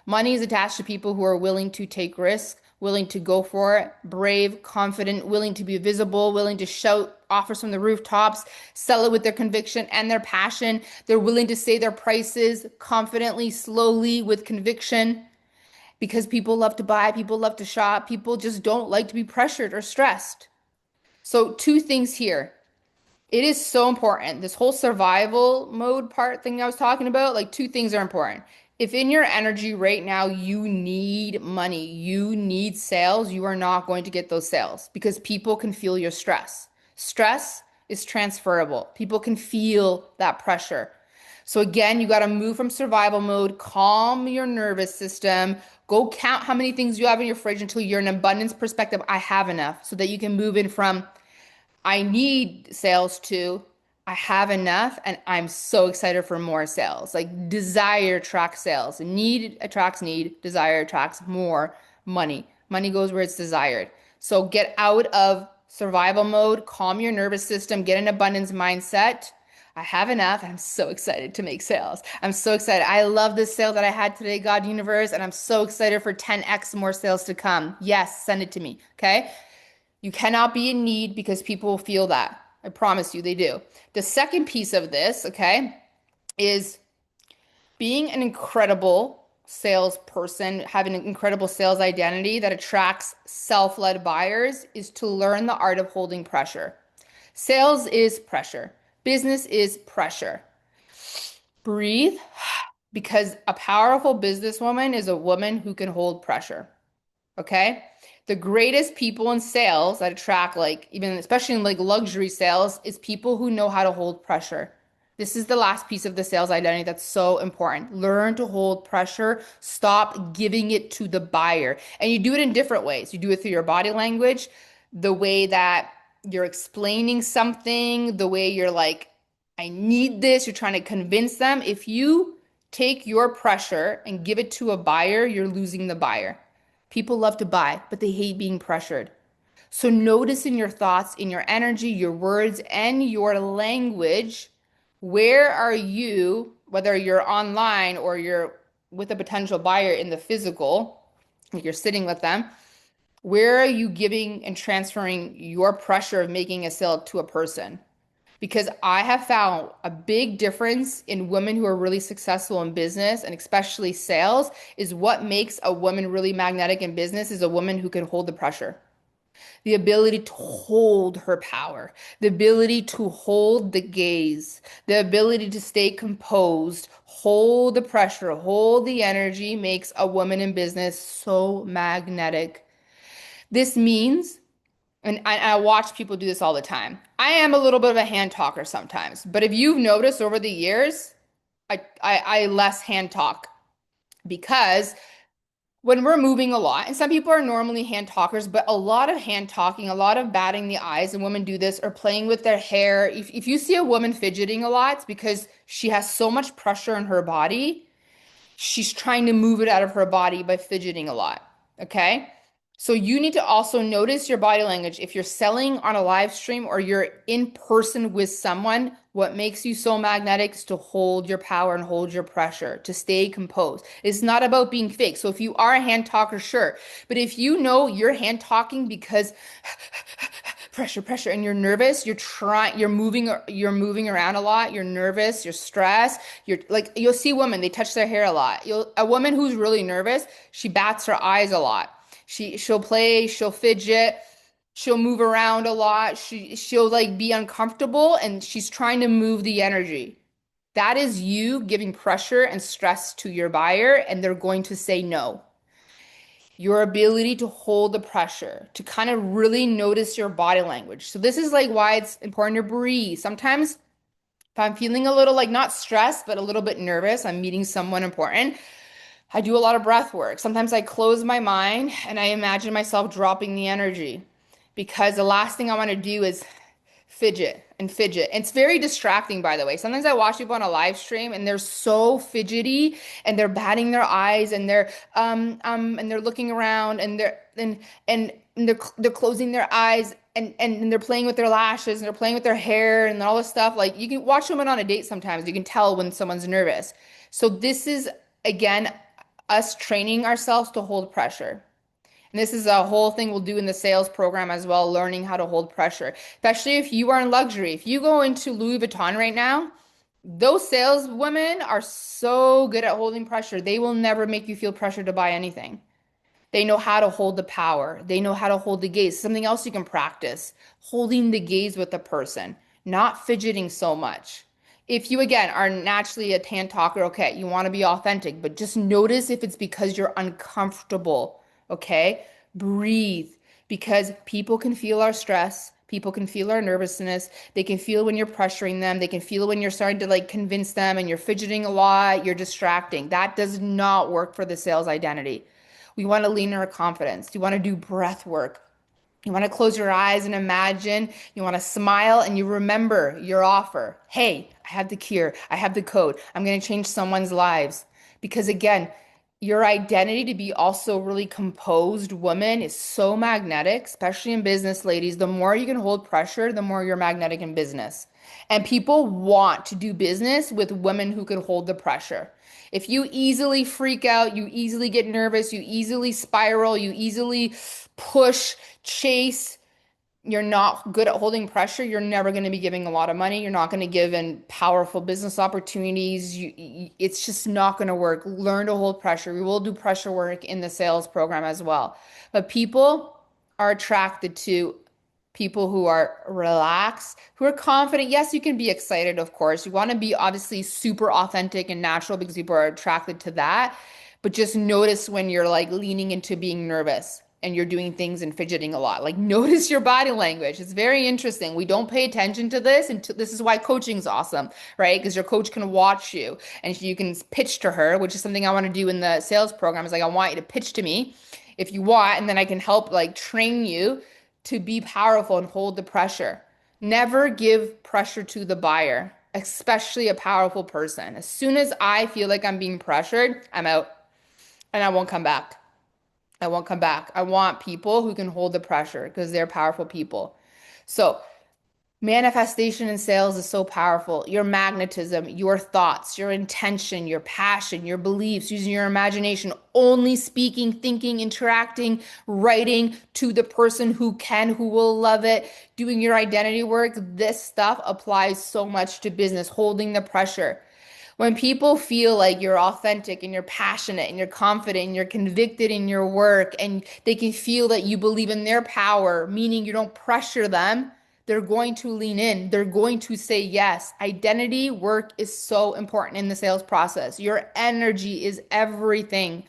Money is attached to people who are willing to take risks, willing to go for it, brave, confident, willing to be visible, willing to shout offers from the rooftops, sell it with their conviction and their passion. They're willing to say their prices confidently, slowly, with conviction because people love to buy, people love to shop, people just don't like to be pressured or stressed. So, two things here. It is so important. This whole survival mode part thing I was talking about, like two things are important. If in your energy right now you need money, you need sales, you are not going to get those sales because people can feel your stress. Stress is transferable. People can feel that pressure. So again, you got to move from survival mode, calm your nervous system, go count how many things you have in your fridge until you're in an abundance perspective. I have enough so that you can move in from I need sales too. I have enough and I'm so excited for more sales. Like desire attracts sales. Need attracts need. Desire attracts more money. Money goes where it's desired. So get out of survival mode, calm your nervous system, get an abundance mindset. I have enough. I'm so excited to make sales. I'm so excited. I love this sale that I had today, God Universe, and I'm so excited for 10x more sales to come. Yes, send it to me. Okay. You cannot be in need because people will feel that. I promise you they do. The second piece of this, okay, is being an incredible salesperson, having an incredible sales identity that attracts self-led buyers is to learn the art of holding pressure. Sales is pressure. Business is pressure. Breathe because a powerful businesswoman is a woman who can hold pressure. Okay. The greatest people in sales that attract, like, even especially in like luxury sales, is people who know how to hold pressure. This is the last piece of the sales identity that's so important. Learn to hold pressure. Stop giving it to the buyer. And you do it in different ways. You do it through your body language, the way that you're explaining something, the way you're like, I need this. You're trying to convince them. If you take your pressure and give it to a buyer, you're losing the buyer. People love to buy, but they hate being pressured. So notice in your thoughts, in your energy, your words, and your language, where are you, whether you're online or you're with a potential buyer in the physical, like you're sitting with them, where are you giving and transferring your pressure of making a sale to a person? Because I have found a big difference in women who are really successful in business and especially sales is what makes a woman really magnetic in business is a woman who can hold the pressure. The ability to hold her power, the ability to hold the gaze, the ability to stay composed, hold the pressure, hold the energy makes a woman in business so magnetic. This means and I watch people do this all the time. I am a little bit of a hand talker sometimes, but if you've noticed over the years, I less hand talk because when we're moving a lot, and some people are normally hand talkers, but a lot of hand talking, a lot of batting the eyes, and women do this, or playing with their hair. If you see a woman fidgeting a lot, it's because she has so much pressure in her body she's trying to move it out of her body by fidgeting a lot. Okay. So you need to also notice your body language. If you're selling on a live stream or you're in person with someone, what makes you so magnetic is to hold your power and hold your pressure, to stay composed. It's not about being fake. So if you are a hand talker, sure. But if you know you're hand talking because pressure, pressure, and you're nervous, you're moving around a lot, you're nervous, you're stressed, you're like, you'll see women, they touch their hair a lot. A woman who's really nervous, she bats her eyes a lot. She'll play, she'll fidget, she'll move around a lot. She'll like be uncomfortable and she's trying to move the energy. That is you giving pressure and stress to your buyer, and they're going to say no. Your ability to hold the pressure, to kind of really notice your body language. So this is like why it's important to breathe. Sometimes if I'm feeling a little like not stressed, but a little bit nervous, I'm meeting someone important, I do a lot of breath work. Sometimes I close my mind and I imagine myself dropping the energy because the last thing I want to do is Fidget and fidget. It's very distracting, by the way. Sometimes I watch people on a live stream and they're so fidgety and they're batting their eyes and and they're looking around and they're closing their eyes and they're playing with their lashes and they're playing with their hair and all this stuff. Like you can watch someone on a date sometimes. You can tell when someone's nervous. So this is again us training ourselves to hold pressure. And this is a whole thing we'll do in the sales program as well, learning how to hold pressure, especially if you are in luxury. If you go into Louis Vuitton right now, those saleswomen are so good at holding pressure. They will never make you feel pressure to buy anything. They know how to hold the power. They know how to hold the gaze. Something else you can practice, holding the gaze with the person, not fidgeting so much. If you, again, are naturally a hand talker, okay, you want to be authentic, but just notice if it's because you're uncomfortable, okay? Breathe because people can feel our stress. People can feel our nervousness. They can feel when you're pressuring them. They can feel when you're starting to like convince them and you're fidgeting a lot, you're distracting. That does not work for the sales identity. We want to lean in our confidence. You want to do breath work. You want to close your eyes and imagine. You want to smile and you remember your offer. Hey, I have the cure. I have the code. I'm going to change someone's lives. Because again, your identity to be also really composed woman is so magnetic, especially in business, ladies. The more you can hold pressure, the more you're magnetic in business. And people want to do business with women who can hold the pressure. If you easily freak out, you easily get nervous, you easily spiral, you easily push, chase, you're not good at holding pressure, you're never going to be giving a lot of money. You're not going to give in powerful business opportunities. It's just not going to work. Learn to hold pressure. We will do pressure work in the sales program as well. But people are attracted to people who are relaxed, who are confident. Yes, you can be excited, of course. You want to be obviously super authentic and natural because people are attracted to that. But just notice when you're like leaning into being nervous and you're doing things and fidgeting a lot. Like notice your body language. It's very interesting. We don't pay attention to this, and this is why coaching is awesome, right? Because your coach can watch you and you can pitch to her, which is something I want to do in the sales program. Is like I want you to pitch to me if you want, and then I can help like train you to be powerful and hold the pressure. Never give pressure to the buyer, especially a powerful person. As soon as I feel like I'm being pressured, I'm out and I won't come back. I won't come back. I want people who can hold the pressure because they're powerful people. So, manifestation in sales is so powerful. Your magnetism, your thoughts, your intention, your passion, your beliefs, using your imagination, only speaking, thinking, interacting, writing to the person who can, who will love it, doing your identity work. This stuff applies so much to business, holding the pressure. When people feel like you're authentic and you're passionate and you're confident and you're convicted in your work and they can feel that you believe in their power, meaning you don't pressure them, they're going to lean in. They're going to say yes. Identity work is so important in the sales process. Your energy is everything.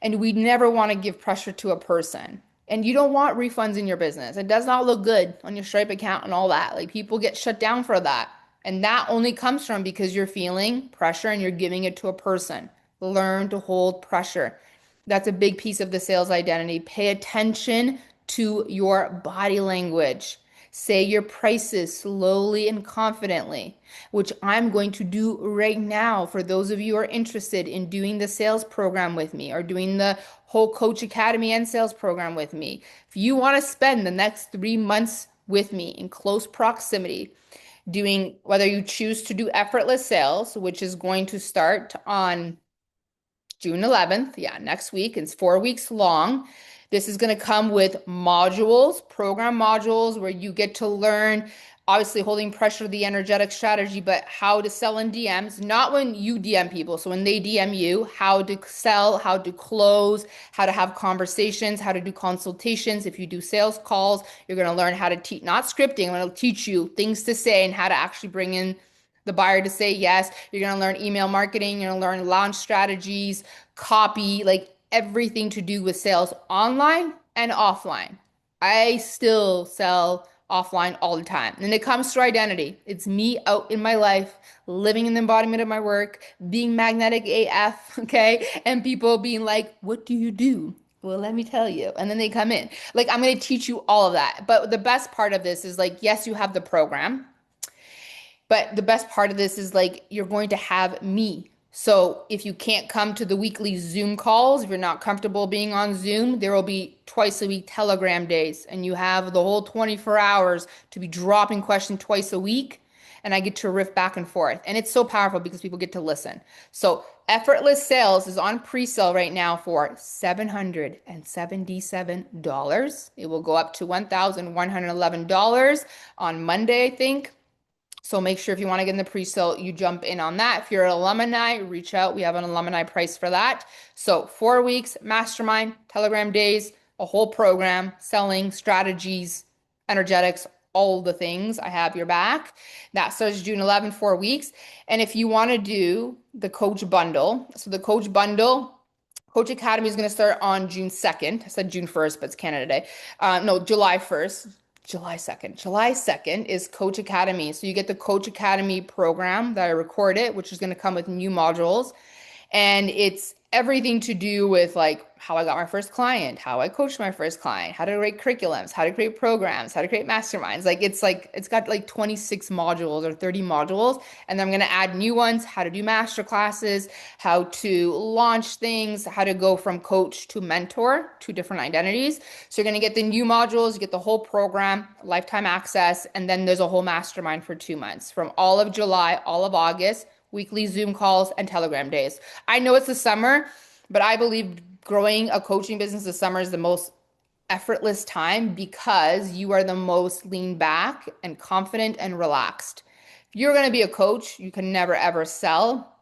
And we never want to give pressure to a person. And you don't want refunds in your business. It does not look good on your Stripe account and all that. Like people get shut down for that. And that only comes from because you're feeling pressure and you're giving it to a person. Learn to hold pressure. That's a big piece of the sales identity. Pay attention to your body language. Say your prices slowly and confidently, which I'm going to do right now for those of you who are interested in doing the sales program with me or doing the whole Coach Academy and sales program with me. If you want to spend the next 3 months with me in close proximity, doing whether you choose to do effortless sales, which is going to start on June 11th, yeah, next week. It's 4 weeks long. This is going to come with modules, program modules, where you get to learn, obviously holding pressure, the energetic strategy, but how to sell in DMs, not when you DM people. So when they DM you, how to sell, how to close, how to have conversations, how to do consultations. If you do sales calls, you're going to learn how to teach, not scripting. I'm going to teach you things to say and how to actually bring in the buyer to say yes. You're going to learn email marketing. You're going to learn launch strategies, copy, like everything to do with sales online and offline. I still sell offline all the time. And it comes to identity. It's me out in my life, living in the embodiment of my work, being magnetic AF, okay? And people being like, what do you do? Well, let me tell you. And then they come in. Like, I'm going to teach you all of that. But the best part of this is like, yes, you have the program. But the best part of this is like you're going to have me. So if you can't come to the weekly Zoom calls, if you're not comfortable being on Zoom, there will be twice a week Telegram days, and you have the whole 24 hours to be dropping questions twice a week. And I get to riff back and forth. And it's so powerful because people get to listen. So Effortless Sales is on pre-sale right now for $777. It will go up to $1,111 on Monday, I think. So make sure if you want to get in the pre-sale, you jump in on that. If you're an alumni, reach out. We have an alumni price for that. So 4 weeks, mastermind, Telegram days, a whole program, selling, strategies, energetics, all the things. I have your back. That starts June 11, 4 weeks. And if you want to do the coach bundle, so the coach bundle, Coach Academy is going to start on June 2nd. I said June 1st, but it's Canada Day. No, July 1st. July 2nd. July 2nd is Coach Academy. So you get the Coach Academy program that I recorded, which is going to come with new modules. And it's everything to do with like how I got my first client, how I coached my first client, how to write curriculums, how to create programs, how to create masterminds. Like it's got like 26 modules or 30 modules. And then I'm going to add new ones, how to do master classes, how to launch things, how to go from coach to mentor, two different identities. So you're going to get the new modules, you get the whole program, lifetime access, and then there's a whole mastermind for 2 months from all of July, all of August, weekly Zoom calls, and Telegram days. I know it's the summer, but I believe growing a coaching business this summer is the most effortless time because you are the most lean back and confident and relaxed. If you're going to be a coach, you can never ever sell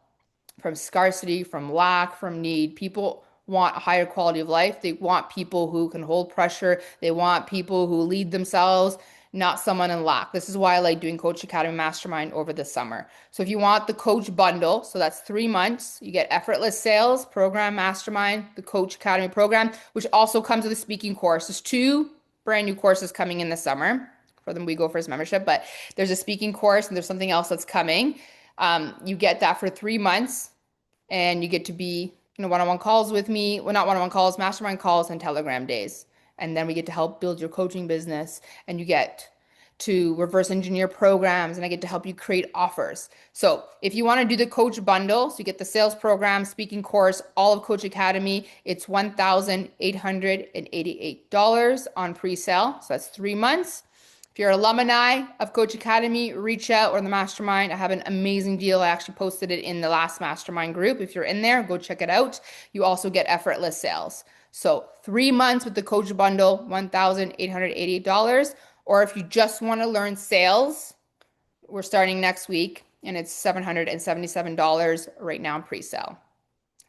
from scarcity, from lack, from need. People want a higher quality of life. They want people who can hold pressure. They want people who lead themselves, not someone in lack. This is why I like doing Coach Academy Mastermind over the summer. So if you want the coach bundle, so that's 3 months, you get Effortless Sales Program Mastermind, the Coach Academy program, which also comes with a speaking course. There's two brand new courses coming in the summer for the We Go First membership, but there's a speaking course and there's something else that's coming. You get that for 3 months and you get to be, one-on-one calls with me. Well, not one-on-one calls, mastermind calls and Telegram days. And then we get to help build your coaching business and you get to reverse engineer programs and I get to help you create offers. So if you want to do the coach bundle, so you get the sales program, speaking course, all of Coach Academy, it's $1,888 on pre-sale. So that's 3 months. If you're alumni of Coach Academy, reach out or the mastermind. I have an amazing deal. I actually posted it in the last mastermind group. If you're in there, go check it out. You also get effortless sales. So 3 months with the coach bundle, $1,888. Or if you just want to learn sales, we're starting next week and it's $777 right now in pre-sale.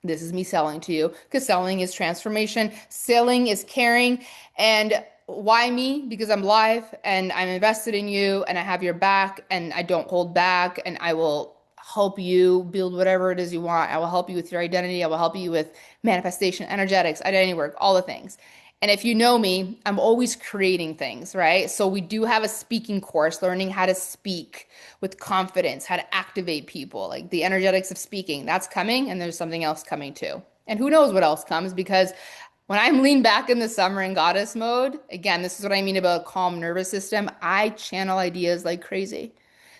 This is me selling to you because selling is transformation. Selling is caring. And why me? Because I'm live and I'm invested in you and I have your back and I don't hold back and I will help you build whatever it is you want. I will help you with your identity. I will help you with manifestation, energetics, identity work, all the things. And if you know me, I'm always creating things, right? So we do have a speaking course, learning how to speak with confidence, how to activate people, like the energetics of speaking. That's coming, and there's something else coming too. And who knows what else comes because when I'm lean back in the summer in goddess mode, again, this is what I mean about a calm nervous system. I channel ideas like crazy.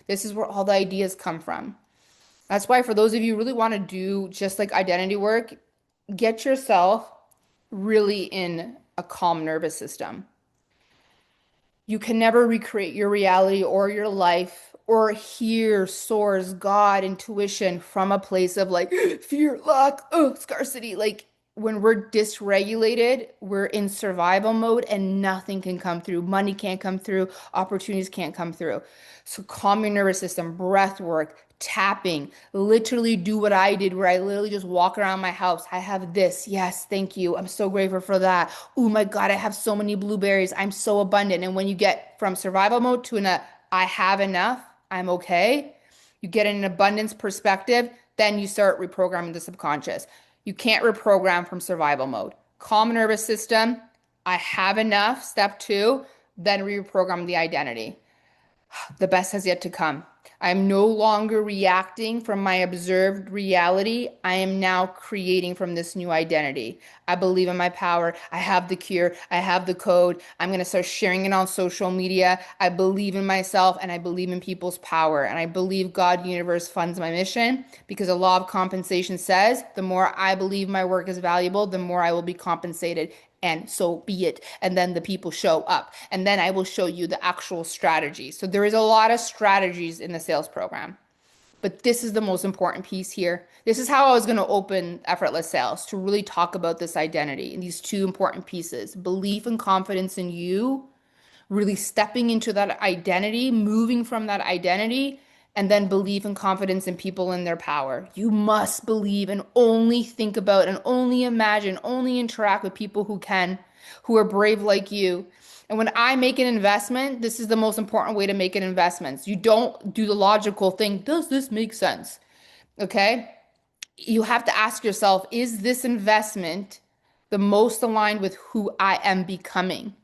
This is where all the ideas come from. That's why for those of you who really want to do just like identity work, get yourself really in a calm nervous system. You can never recreate your reality or your life or hear source, God, intuition from a place of like fear, lack, scarcity. Like when we're dysregulated, we're in survival mode and nothing can come through. Money can't come through, opportunities can't come through. So calm your nervous system, breath work, tapping, literally do what I did where I literally just walk around my house. I have this. Yes, thank you. I'm so grateful for that. Oh my God, I have so many blueberries. I'm so abundant. And when you get from survival mode to I have enough, I'm okay, you get an abundance perspective, then you start reprogramming the subconscious. You can't reprogram from survival mode. Calm nervous system, I have enough, step two, then reprogram the identity. The best has yet to come. I'm no longer reacting from my observed reality. I am now creating from this new identity. I believe in my power. I have the cure. I have the code. I'm going to start sharing it on social media. I believe in myself and I believe in people's power. And I believe God, universe funds my mission because the law of compensation says the more I believe my work is valuable, the more I will be compensated. And so be it. And then the people show up. And then I will show you the actual strategy. So there is a lot of strategies in the sales program. But this is the most important piece here. This is how I was going to open Effortless Sales to really talk about this identity and these two important pieces: belief and confidence in you, really stepping into that identity, moving from that identity, and then believe and confidence in people and their power. You must believe and only think about and only imagine, only interact with people who can, who are brave like you. And when I make an investment, this is the most important way to make an investment. You don't do the logical thing. Does this make sense? Okay. You have to ask yourself, is this investment the most aligned with who I am becoming?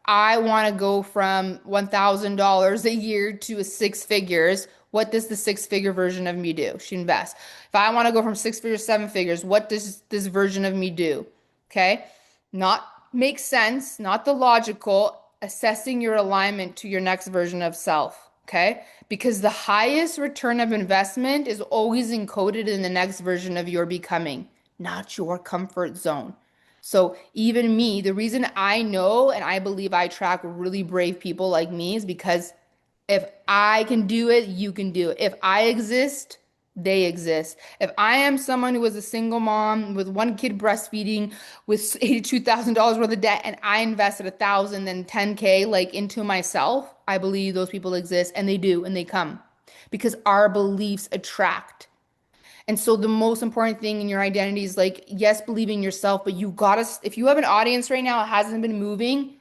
I want to go from $1,000 a year to a six figures. What does the six figure version of me do? She invests. If I want to go from six figures to seven figures, what does this version of me do? Okay. Not make sense, not the logical, assessing your alignment to your next version of self. Okay. Because the highest return of investment is always encoded in the next version of your becoming, not your comfort zone. So even me, the reason I know and I believe I track really brave people like me is because if I can do it, you can do it. If I exist, they exist. If I am someone who was a single mom with one kid breastfeeding with $82,000 worth of debt and I invested 1,000 and 10K like into myself, I believe those people exist and they do and they come because our beliefs attract. And so the most important thing in your identity is like, yes, believing yourself, but you gotta, if you have an audience right now, it hasn't been moving,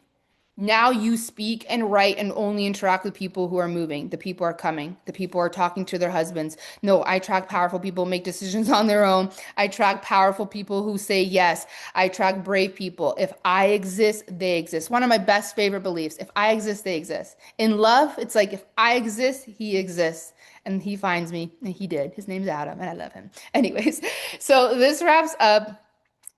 now you speak and write and only interact with people who are moving. The people are coming. The people are talking to their husbands. No, I track powerful people make decisions on their own. I track powerful people who say yes. I track brave people. If I exist, they exist. One of my best favorite beliefs. If I exist, they exist. In love, it's like if I exist, he exists. And he finds me. And he did. His name's Adam, and I love him. Anyways, so this wraps up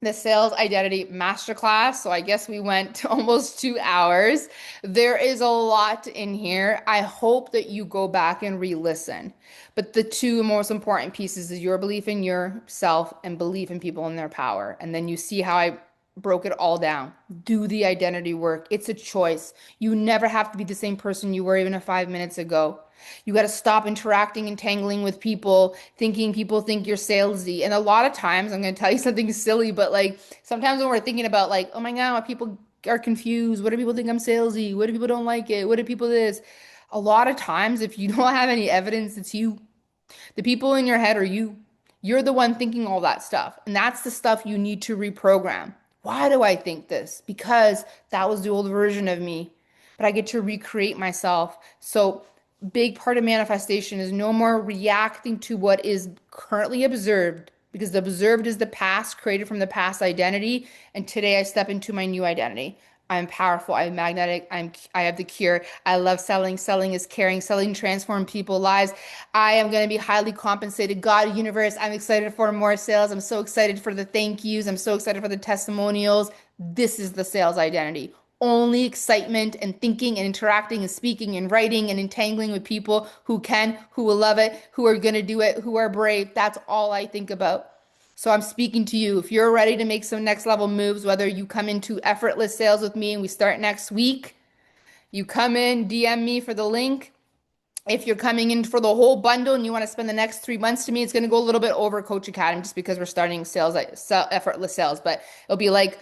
the sales identity masterclass. So I guess we went almost 2 hours. There is a lot in here. I hope that you go back and re-listen. But the two most important pieces is your belief in yourself and belief in people and their power. And then you see how I broke it all down. Do the identity work. It's a choice. You never have to be the same person you were even 5 minutes ago. You got to stop interacting and tangling with people, thinking people think you're salesy. And a lot of times, I'm going to tell you something silly, but like sometimes when we're thinking about like, oh my God, people are confused. What do people think I'm salesy? What do people don't like it? What do people this? A lot of times, if you don't have any evidence, it's you. The people in your head are you. You're the one thinking all that stuff. And that's the stuff you need to reprogram. Why do I think this? Because that was the old version of me. But I get to recreate myself. So, big part of manifestation is no more reacting to what is currently observed, because the observed is the past, created from the past identity. And today I step into my new identity. I'm powerful. I'm magnetic. I have the cure. I love selling. Selling is caring. Selling transforms people's lives. I am going to be highly compensated. God, universe, I'm excited for more sales. I'm so excited for the thank yous. I'm so excited for the testimonials. This is the sales identity. Only excitement and thinking and interacting and speaking and writing and entangling with people who can, who will love it, who are going to do it, who are brave. That's all I think about. So I'm speaking to you. If you're ready to make some next level moves, whether you come into effortless sales with me and we start next week, you come in, DM me for the link. If you're coming in for the whole bundle and you want to spend the next 3 months to me, it's going to go a little bit over Coach Academy just because we're starting sales, like effortless sales, but it'll be like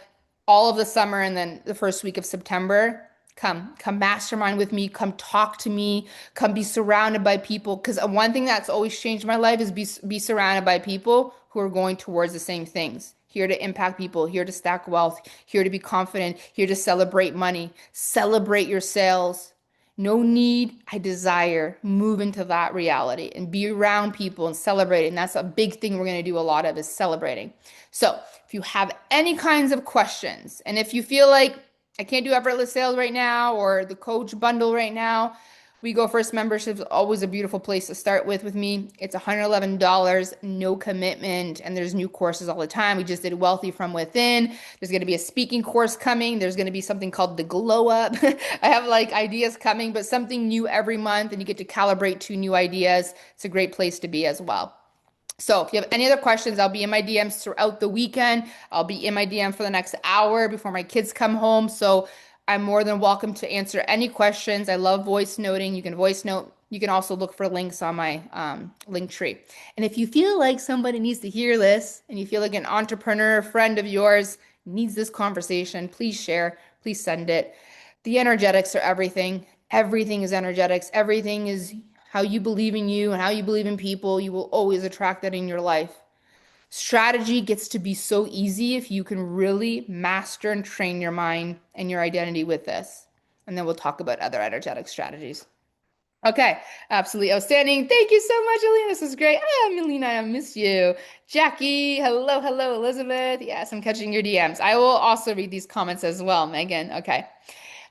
all of the summer and then the first week of September. Come mastermind with me, come talk to me, come be surrounded by people. Because one thing that's always changed my life is be surrounded by people who are going towards the same things. Here to impact people, here to stack wealth, here to be confident, here to celebrate money, celebrate your sales. No need, I desire. Move into that reality and be around people and celebrate. And that's a big thing we're going to do a lot of is celebrating. So if you have any kinds of questions, and if you feel like I can't do effortless sales right now or the coach bundle right now, We Go First membership is always a beautiful place to start with me. It's $111, no commitment, and there's new courses all the time. We just did Wealthy from Within. There's going to be a speaking course coming. There's going to be something called the Glow Up. I have like ideas coming, but something new every month, and you get to calibrate to new ideas. It's a great place to be as well. So if you have any other questions, I'll be in my DMs throughout the weekend. I'll be in my DM for the next hour before my kids come home. So I'm more than welcome to answer any questions. I love voice noting. You can voice note. You can also look for links on my link tree. And if you feel like somebody needs to hear this and you feel like an entrepreneur friend of yours needs this conversation, please share. Please send it. The energetics are everything. Everything is energetics. Everything is how you believe in you and how you believe in people. You will always attract that in your life. Strategy gets to be so easy if you can really master and train your mind and your identity with this. And then we'll talk about other energetic strategies. Okay, absolutely outstanding. Thank you so much, Alina. This is great. Ah, Melina, I miss you. Jackie, hello, hello, Elizabeth. Yes, I'm catching your DMs. I will also read these comments as well, Megan. Okay.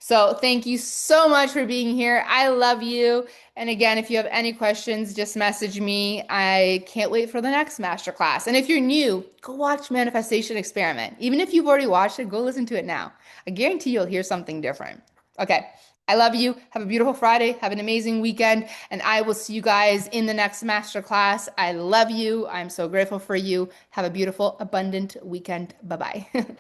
So thank you so much for being here. I love you. And again, if you have any questions, just message me. I can't wait for the next masterclass. And if you're new, go watch Manifestation Experiment. Even if you've already watched it, go listen to it now. I guarantee you'll hear something different. Okay. I love you. Have a beautiful Friday. Have an amazing weekend. And I will see you guys in the next masterclass. I love you. I'm so grateful for you. Have a beautiful, abundant weekend. Bye-bye.